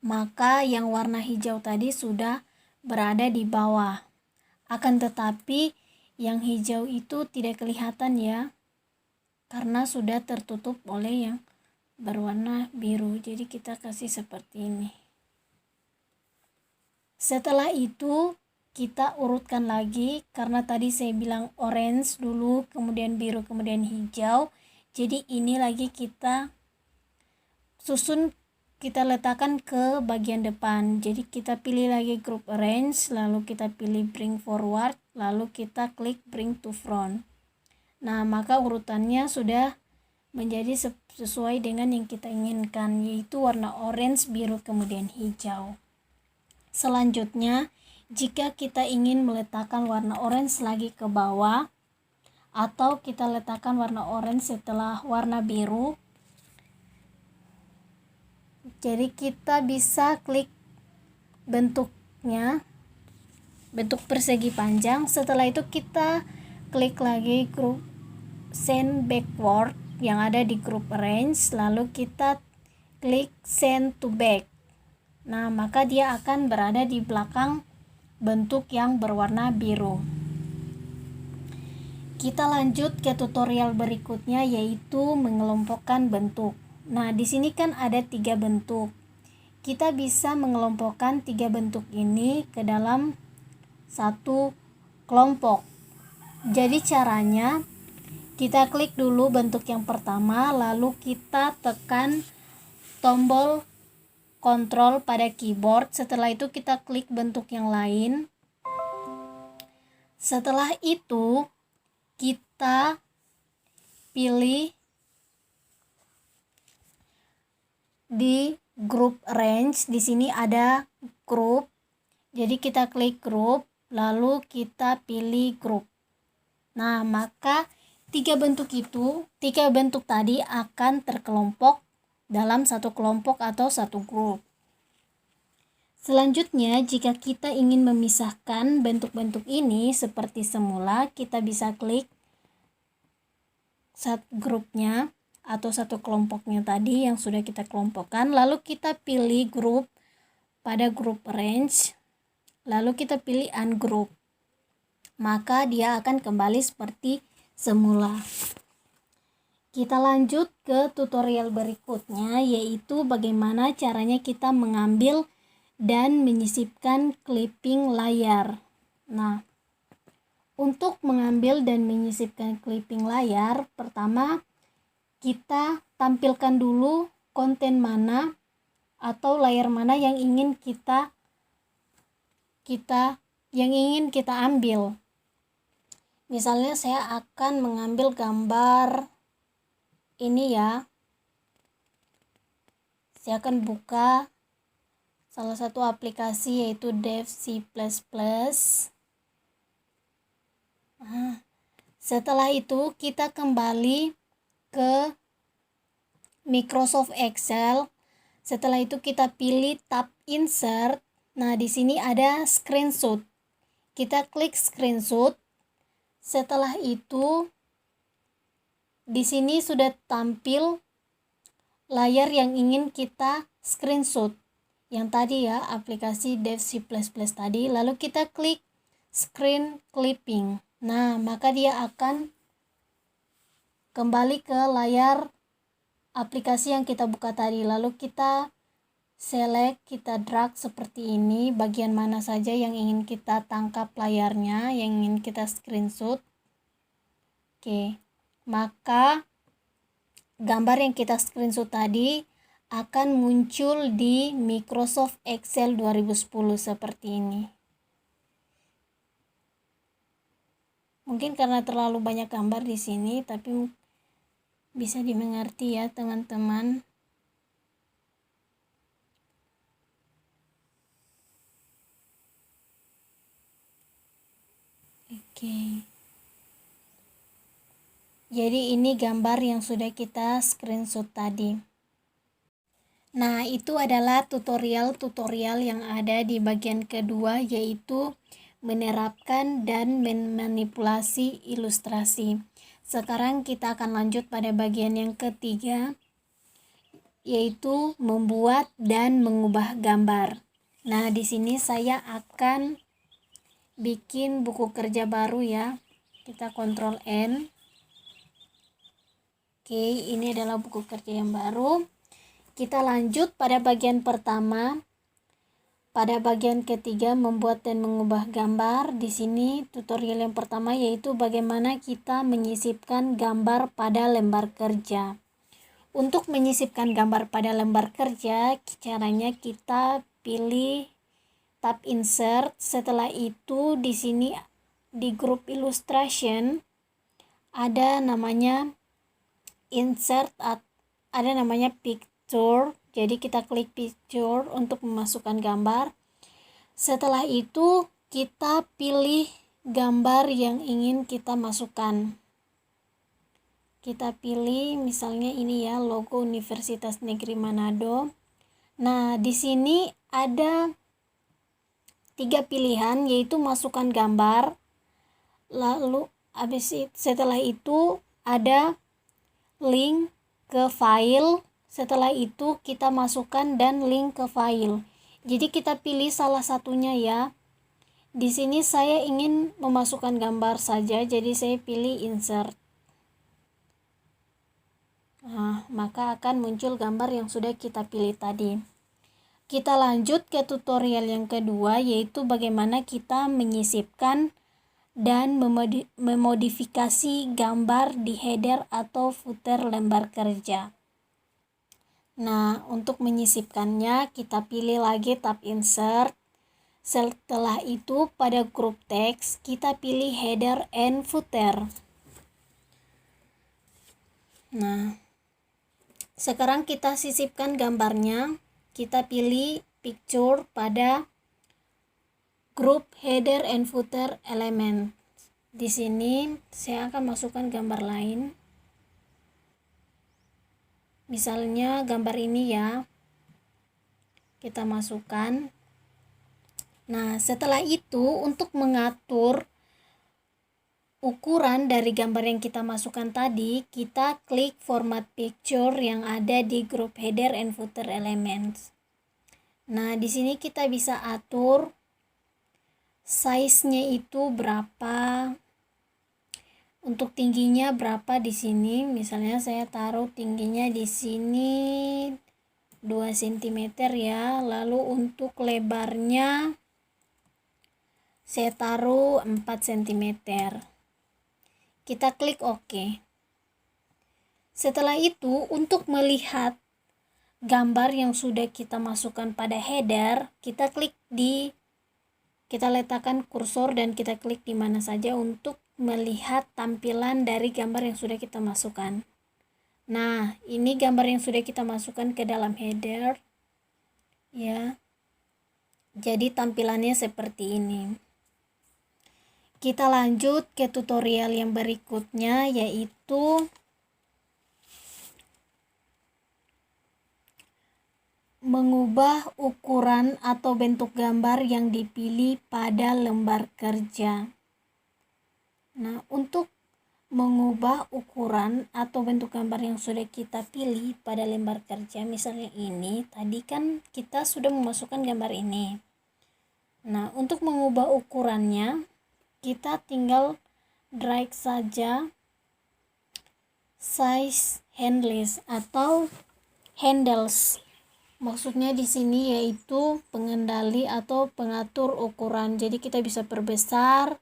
maka yang warna hijau tadi sudah berada di bawah. Akan tetapi yang hijau itu tidak kelihatan ya, karena sudah tertutup oleh yang berwarna biru. Jadi kita kasih seperti ini. Setelah itu kita urutkan lagi, karena tadi saya bilang orange dulu, kemudian biru, kemudian hijau. Jadi ini lagi kita susun, kita letakkan ke bagian depan. Jadi kita pilih lagi group arrange, lalu kita pilih bring forward, lalu kita klik bring to front. Nah, maka urutannya sudah menjadi sesuai dengan yang kita inginkan, yaitu warna orange, biru, kemudian hijau. Selanjutnya, jika kita ingin meletakkan warna orange lagi ke bawah, atau kita letakkan warna orange setelah warna biru, jadi kita bisa klik bentuknya, bentuk persegi panjang. Setelah itu kita klik lagi group send backward yang ada di group arrange, lalu kita klik send to back. Nah, maka dia akan berada di belakang bentuk yang berwarna biru. Kita lanjut ke tutorial berikutnya, yaitu mengelompokkan bentuk. Nah, di sini kan ada 3 bentuk. Kita bisa mengelompokkan 3 bentuk ini ke dalam satu kelompok. Jadi caranya kita klik dulu bentuk yang pertama, lalu kita tekan tombol kontrol pada keyboard. Setelah itu kita klik bentuk yang lain. Setelah itu kita pilih di group range. Di sini ada group. Jadi kita klik group, lalu kita pilih group. Nah, maka 3 bentuk tadi akan terkelompok dalam satu kelompok atau satu grup. Selanjutnya, jika kita ingin memisahkan bentuk-bentuk ini seperti semula, kita bisa klik grupnya atau satu kelompoknya tadi yang sudah kita kelompokkan, lalu kita pilih grup pada group range, lalu kita pilih ungroup. Maka dia akan kembali seperti semula. Kita lanjut ke tutorial berikutnya, yaitu bagaimana caranya kita mengambil dan menyisipkan clipping layar. Nah, untuk mengambil dan menyisipkan clipping layar, pertama kita tampilkan dulu konten mana atau layar mana yang ingin kita ambil. Misalnya saya akan mengambil gambar ini ya. Saya akan buka salah satu aplikasi, yaitu DaVinci++. Setelah itu kita kembali ke Microsoft Excel. Setelah itu kita pilih tab insert. Nah, di sini ada screenshot. Kita klik screenshot. Setelah itu di sini sudah tampil layar yang ingin kita screenshot. Yang tadi ya, aplikasi DaVinci++ tadi. Lalu kita klik screen clipping. Nah, maka dia akan kembali ke layar aplikasi yang kita buka tadi. Lalu kita select, kita drag seperti ini, bagian mana saja yang ingin kita tangkap layarnya, yang ingin kita screenshot. Oke, maka gambar yang kita screenshot tadi akan muncul di Microsoft Excel 2010 seperti ini. Mungkin karena terlalu banyak gambar di sini, tapi bisa dimengerti ya teman-teman. Oke. Jadi ini gambar yang sudah kita screenshot tadi. Nah, itu adalah tutorial-tutorial yang ada di bagian kedua, yaitu menerapkan dan memanipulasi ilustrasi. Sekarang kita akan lanjut pada bagian yang ketiga, yaitu membuat dan mengubah gambar. Nah, di sini saya akan bikin buku kerja baru ya. Kita Ctrl N. Oke, ini adalah buku kerja yang baru. Kita lanjut pada bagian pertama. Pada bagian ketiga, membuat dan mengubah gambar. Di sini tutorial yang pertama yaitu bagaimana kita menyisipkan gambar pada lembar kerja. Untuk menyisipkan gambar pada lembar kerja, caranya kita pilih tab insert. Setelah itu di sini di group illustration ada namanya insert, ada namanya picture. Jadi kita klik picture untuk memasukkan gambar. Setelah itu kita pilih gambar yang ingin kita masukkan. Kita pilih misalnya ini ya, logo Universitas Negeri Manado. Nah, di sini ada 3 pilihan, yaitu masukkan gambar. Lalu setelah itu ada link ke file. Setelah itu kita masukkan dan link ke file. Jadi kita pilih salah satunya ya. Di sini saya ingin memasukkan gambar saja, jadi saya pilih insert. Nah, maka akan muncul gambar yang sudah kita pilih tadi. Kita lanjut ke tutorial yang kedua, yaitu bagaimana kita menyisipkan dan memodifikasi gambar di header atau footer lembar kerja. Nah, untuk menyisipkannya kita pilih lagi tab insert. Setelah itu pada group text kita pilih header and footer. Nah, sekarang kita sisipkan gambarnya. Kita pilih picture pada group header and footer element. Di sini saya akan masukkan gambar lain. Misalnya gambar ini ya, kita masukkan. Nah, setelah itu untuk mengatur ukuran dari gambar yang kita masukkan tadi, kita klik format picture yang ada di group header and footer elements. Nah, di sini kita bisa atur size-nya itu berapa. Untuk tingginya berapa di sini, misalnya saya taruh tingginya di sini 2 cm ya. Lalu untuk lebarnya saya taruh 4 cm. Kita klik OK. Setelah itu untuk melihat gambar yang sudah kita masukkan pada header, kita letakkan kursor dan kita klik di mana saja untuk melihat tampilan dari gambar yang sudah kita masukkan. Nah, ini gambar yang sudah kita masukkan ke dalam header ya. Jadi tampilannya seperti ini. Kita lanjut ke tutorial yang berikutnya, yaitu mengubah ukuran atau bentuk gambar yang dipilih pada lembar kerja. Nah, untuk mengubah ukuran atau bentuk gambar yang sudah kita pilih pada lembar kerja, misalnya ini, tadi kan kita sudah memasukkan gambar ini. Nah, untuk mengubah ukurannya, kita tinggal drag saja size handles atau handles. Maksudnya di sini yaitu pengendali atau pengatur ukuran. Jadi kita bisa perbesar,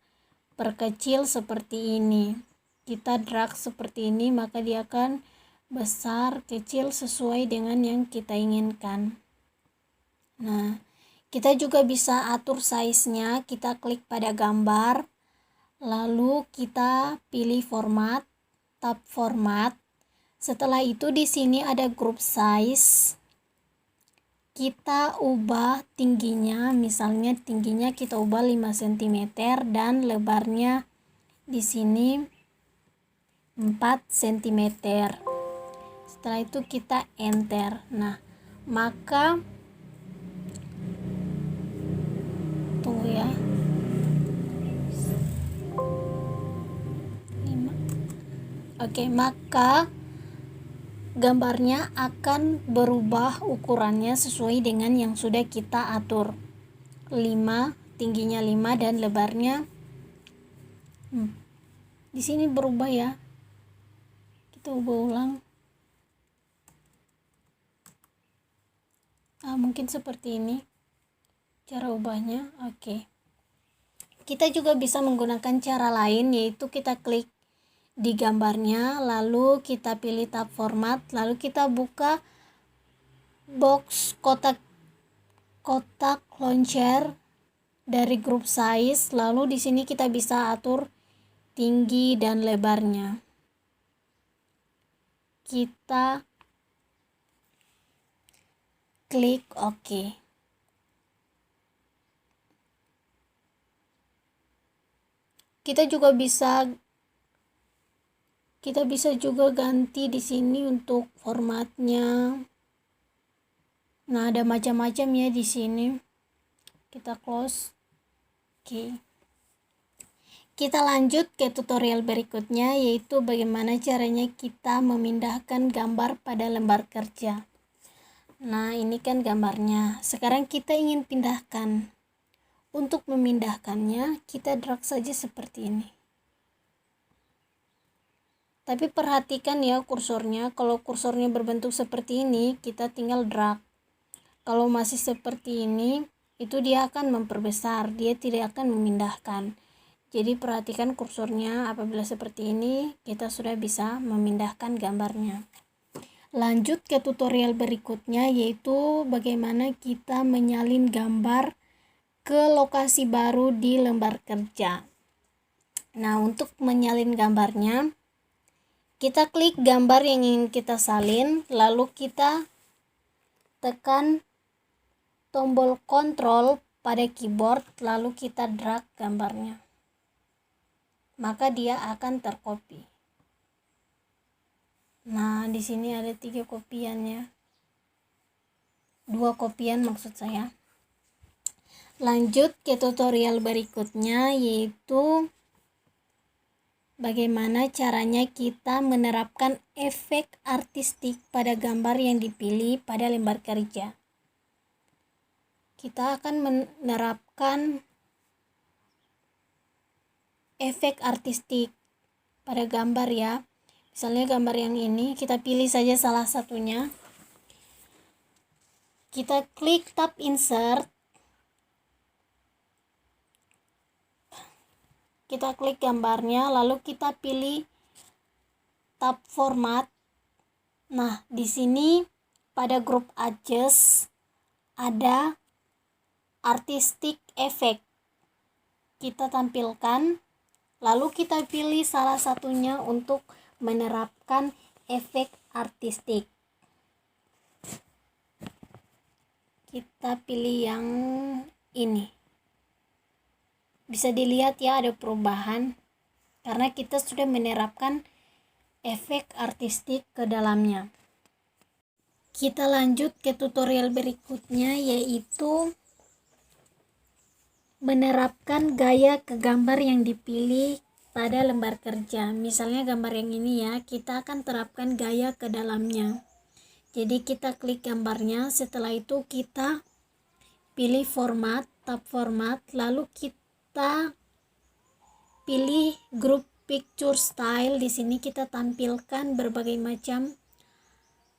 perkecil seperti ini. Kita drag seperti ini, maka dia akan besar, kecil sesuai dengan yang kita inginkan. Nah, kita juga bisa atur size-nya. Kita klik pada gambar, lalu kita pilih format, tab format. Setelah itu di sini ada group size. Kita ubah tingginya, misalnya tingginya kita ubah 5 cm dan lebarnya di sini 4 cm. Setelah itu kita enter. Nah, maka tunggu ya. 5. Oke, maka gambarnya akan berubah ukurannya sesuai dengan yang sudah kita atur. 5, tingginya 5 dan lebarnya di sini berubah ya. Kita ubah ulang. Mungkin seperti ini cara ubahnya. Oke. Kita juga bisa menggunakan cara lain, yaitu kita klik di gambarnya, lalu kita pilih tab format, lalu kita buka box kotak launcher dari group size, lalu di sini kita bisa atur tinggi dan lebarnya. Kita klik OK. Kita bisa juga ganti di sini untuk formatnya. Nah, ada macam-macam ya di sini. Kita close. Oke. Kita lanjut ke tutorial berikutnya, yaitu bagaimana caranya kita memindahkan gambar pada lembar kerja. Nah, ini kan gambarnya. Sekarang kita ingin pindahkan. Untuk memindahkannya, kita drag saja seperti ini. Tapi perhatikan ya kursornya, kalau kursornya berbentuk seperti ini, kita tinggal drag. Kalau masih seperti ini, itu dia akan memperbesar, dia tidak akan memindahkan. Jadi perhatikan kursornya, apabila seperti ini, kita sudah bisa memindahkan gambarnya. Lanjut ke tutorial berikutnya, yaitu bagaimana kita menyalin gambar ke lokasi baru di lembar kerja. Nah, untuk menyalin gambarnya, kita klik gambar yang ingin kita salin, lalu kita tekan tombol kontrol pada keyboard, lalu kita drag gambarnya. Maka dia akan tercopy. Nah, di sini ada 3 kopiannya. 2 kopian maksud saya. Lanjut ke tutorial berikutnya, yaitu bagaimana caranya kita menerapkan efek artistik pada gambar yang dipilih pada lembar kerja. Kita akan menerapkan efek artistik pada gambar ya. Misalnya gambar yang ini, kita pilih saja salah satunya. Kita klik tab insert. Kita klik gambarnya, lalu kita pilih tab format. Nah, di sini pada grup adjust ada artistic effect. Kita tampilkan, lalu kita pilih salah satunya untuk menerapkan efek artistik. Kita pilih yang ini. Bisa dilihat ya ada perubahan karena kita sudah menerapkan efek artistik ke dalamnya. Kita lanjut ke tutorial berikutnya, yaitu menerapkan gaya ke gambar yang dipilih pada lembar kerja. Misalnya gambar yang ini ya, kita akan terapkan gaya ke dalamnya. Jadi kita klik gambarnya, setelah itu kita pilih format, tab format, lalu kita pilih group picture style. Di sini kita tampilkan berbagai macam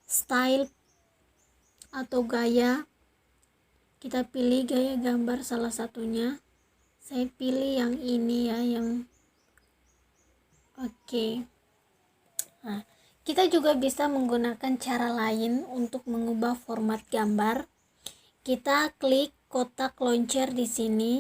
style atau gaya. Kita pilih gaya gambar salah satunya. Saya pilih yang ini ya, yang oke. Nah, kita juga bisa menggunakan cara lain untuk mengubah format gambar. Kita klik kotak launcher di sini.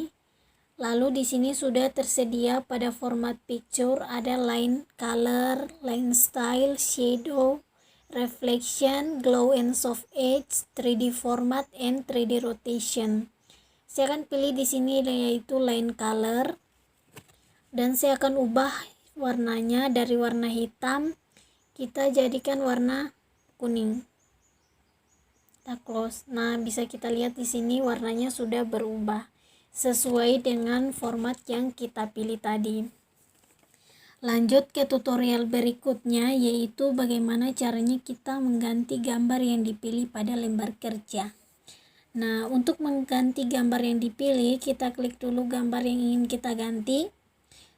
Lalu di sini sudah tersedia pada format picture ada line color, line style, shadow, reflection, glow and soft edge, 3D format, and 3D rotation. Saya akan pilih di sini yaitu line color dan saya akan ubah warnanya dari warna hitam kita jadikan warna kuning. Kita close. Nah, bisa kita lihat di sini warnanya sudah berubah sesuai dengan format yang kita pilih tadi. Lanjut ke tutorial berikutnya, yaitu bagaimana caranya kita mengganti gambar yang dipilih pada lembar kerja. Nah, untuk mengganti gambar yang dipilih, kita klik dulu gambar yang ingin kita ganti.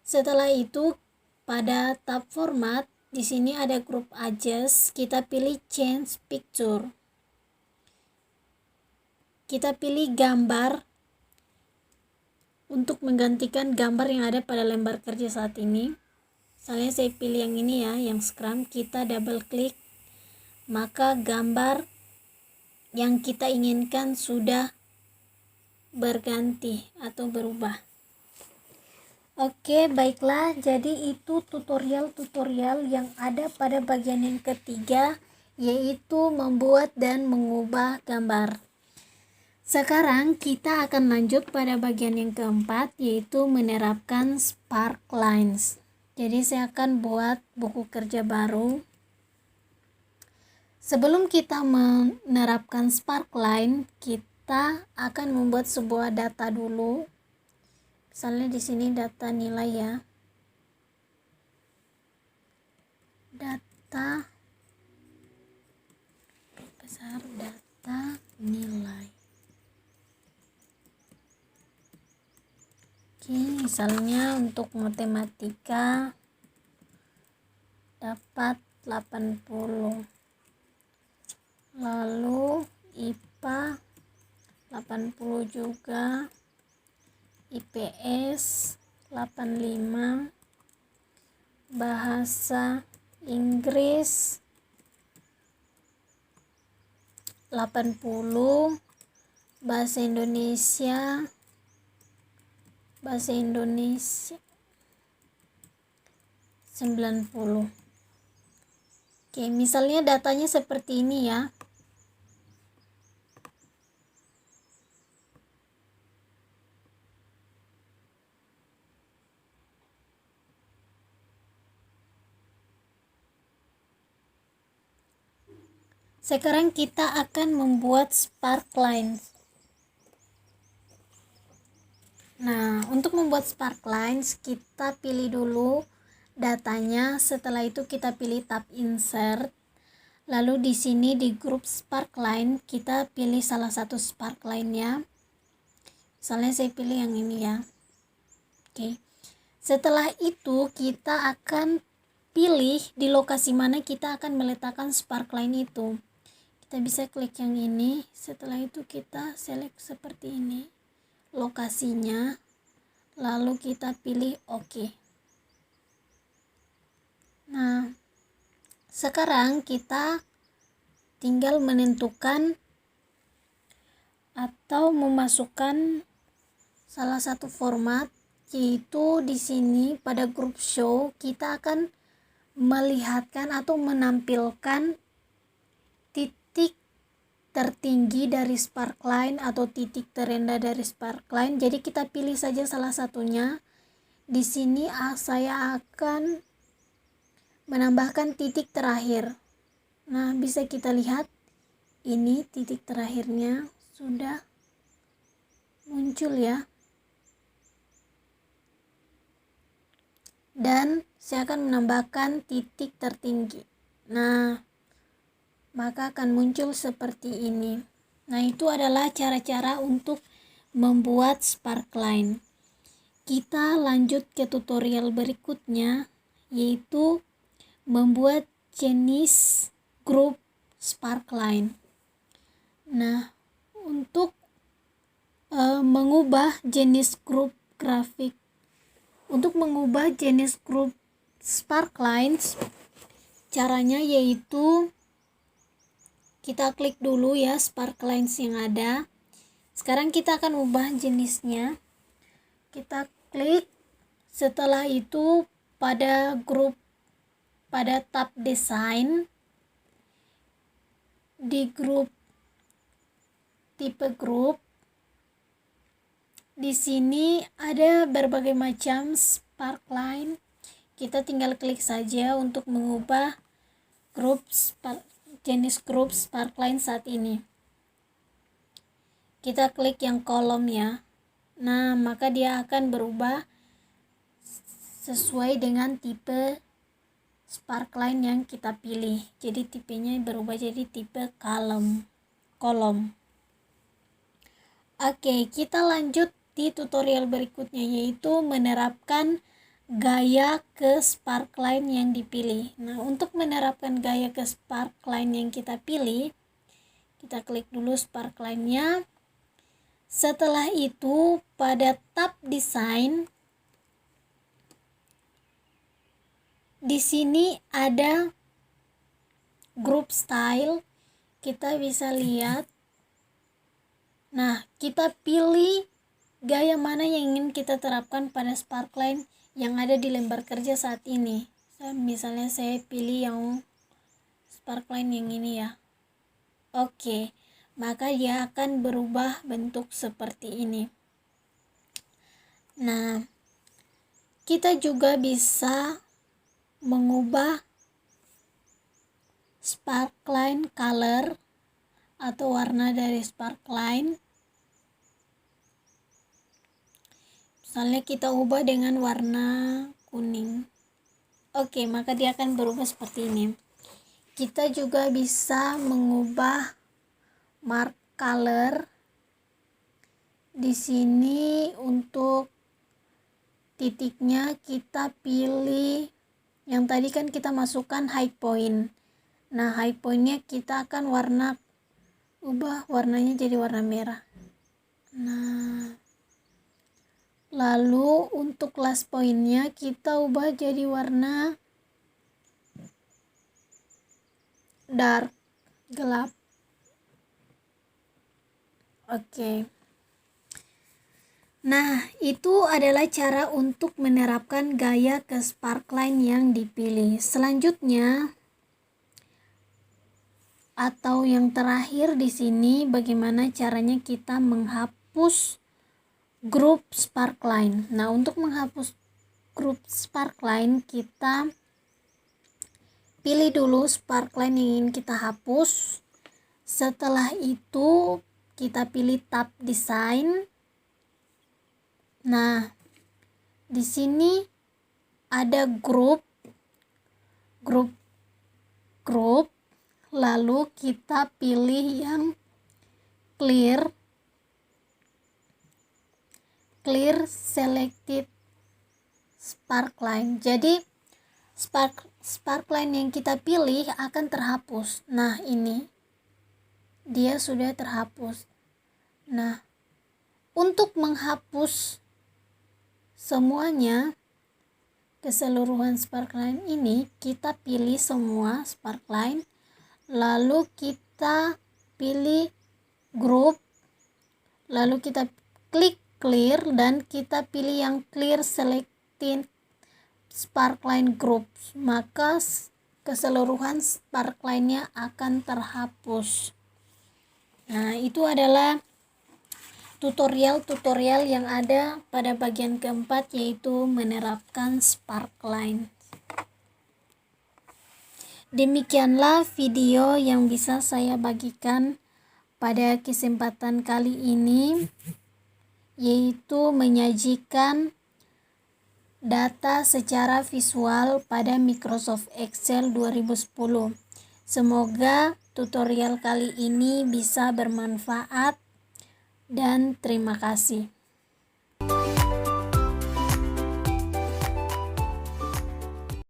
Setelah itu, pada tab format, di sini ada group adjust, kita pilih change picture. Kita pilih gambar untuk menggantikan gambar yang ada pada lembar kerja saat ini. Misalnya saya pilih yang ini ya, yang scrum. Kita double klik, maka gambar yang kita inginkan sudah berganti atau berubah. Oke, baiklah, jadi itu tutorial-tutorial yang ada pada bagian yang ketiga, yaitu membuat dan mengubah gambar. Sekarang kita akan lanjut pada bagian yang keempat, yaitu menerapkan spark lines. Jadi saya akan buat buku kerja baru. Sebelum kita menerapkan spark line, kita akan membuat sebuah data dulu. Misalnya di sini data nilai ya. Data besar, data nilai. Misalnya untuk matematika dapat 80, lalu IPA 80 juga, IPS 85, bahasa Inggris 80, bahasa Indonesia 90. Oke, misalnya datanya seperti ini ya. Sekarang kita akan membuat spark lines. Nah, untuk membuat spark lines, kita pilih dulu datanya. Setelah itu kita pilih tab insert. Lalu di sini di grup spark line, kita pilih salah satu spark line-nya. Misalnya saya pilih yang ini ya. Oke. Setelah itu kita akan pilih di lokasi mana kita akan meletakkan spark line itu. Kita bisa klik yang ini. Setelah itu kita select seperti ini lokasinya, lalu kita pilih OK. Nah, sekarang kita tinggal menentukan atau memasukkan salah satu format, yaitu di sini pada grup show kita akan melihatkan atau menampilkan titik tertinggi dari spark line atau titik terendah dari spark line. Jadi kita pilih saja salah satunya. Di sini saya akan menambahkan titik terakhir. Nah, bisa kita lihat ini titik terakhirnya sudah muncul ya. Dan saya akan menambahkan titik tertinggi. Nah, maka akan muncul seperti ini. Nah, itu adalah cara-cara untuk membuat spark line. Kita lanjut ke tutorial berikutnya, yaitu membuat jenis grup spark line. Nah, untuk mengubah jenis grup grafik, untuk mengubah jenis grup sparklines, caranya yaitu kita klik dulu ya sparklines yang ada. Sekarang kita akan ubah jenisnya. Kita klik, setelah itu pada tab desain, di grup tipe grup, di sini ada berbagai macam sparkline. Kita tinggal klik saja untuk mengubah jenis grup sparkline saat ini. Kita klik yang kolom ya. Nah, maka dia akan berubah sesuai dengan tipe sparkline yang kita pilih. Jadi tipenya berubah jadi tipe kolom. Oke, kita lanjut di tutorial berikutnya, yaitu menerapkan gaya ke sparkline yang dipilih. Nah, untuk menerapkan gaya ke sparkline yang kita pilih, kita klik dulu sparkline-nya. Setelah itu pada tab desain, di sini ada group style. Kita bisa lihat. Nah, kita pilih gaya mana yang ingin kita terapkan pada sparkline yang ada di lembar kerja saat ini. Misalnya saya pilih yang sparkline yang ini ya. Oke, maka dia akan berubah bentuk seperti ini. Nah, kita juga bisa mengubah sparkline color atau warna dari sparkline. Misalnya kita ubah dengan warna kuning. Oke, maka dia akan berubah seperti ini. Kita juga bisa mengubah mark color. Di sini untuk titiknya kita pilih yang tadi kan kita masukkan high point. Nah, high pointnya kita akan ubah warnanya jadi warna merah. Nah, lalu untuk last pointnya kita ubah jadi warna dark, gelap. Oke. Nah, itu adalah cara untuk menerapkan gaya ke sparkline yang dipilih. Selanjutnya atau yang terakhir di sini, bagaimana caranya kita menghapus grup sparkline. Nah, untuk menghapus grup sparkline, kita pilih dulu sparkline yang ingin kita hapus. Setelah itu kita pilih tab desain. Nah, di sini ada grup, lalu kita pilih yang clear selected sparkline. Jadi sparkline yang kita pilih akan terhapus. Nah, ini dia sudah terhapus. Nah, untuk menghapus semuanya, keseluruhan sparkline ini, kita pilih semua sparkline, lalu kita pilih grup, lalu kita klik clear dan kita pilih yang clear selected sparkline groups, maka keseluruhan sparkline-nya akan terhapus. Nah, itu adalah tutorial yang ada pada bagian keempat, yaitu menerapkan sparkline. Demikianlah video yang bisa saya bagikan pada kesempatan kali ini, yaitu menyajikan data secara visual pada Microsoft Excel 2010. Semoga tutorial kali ini bisa bermanfaat dan terima kasih.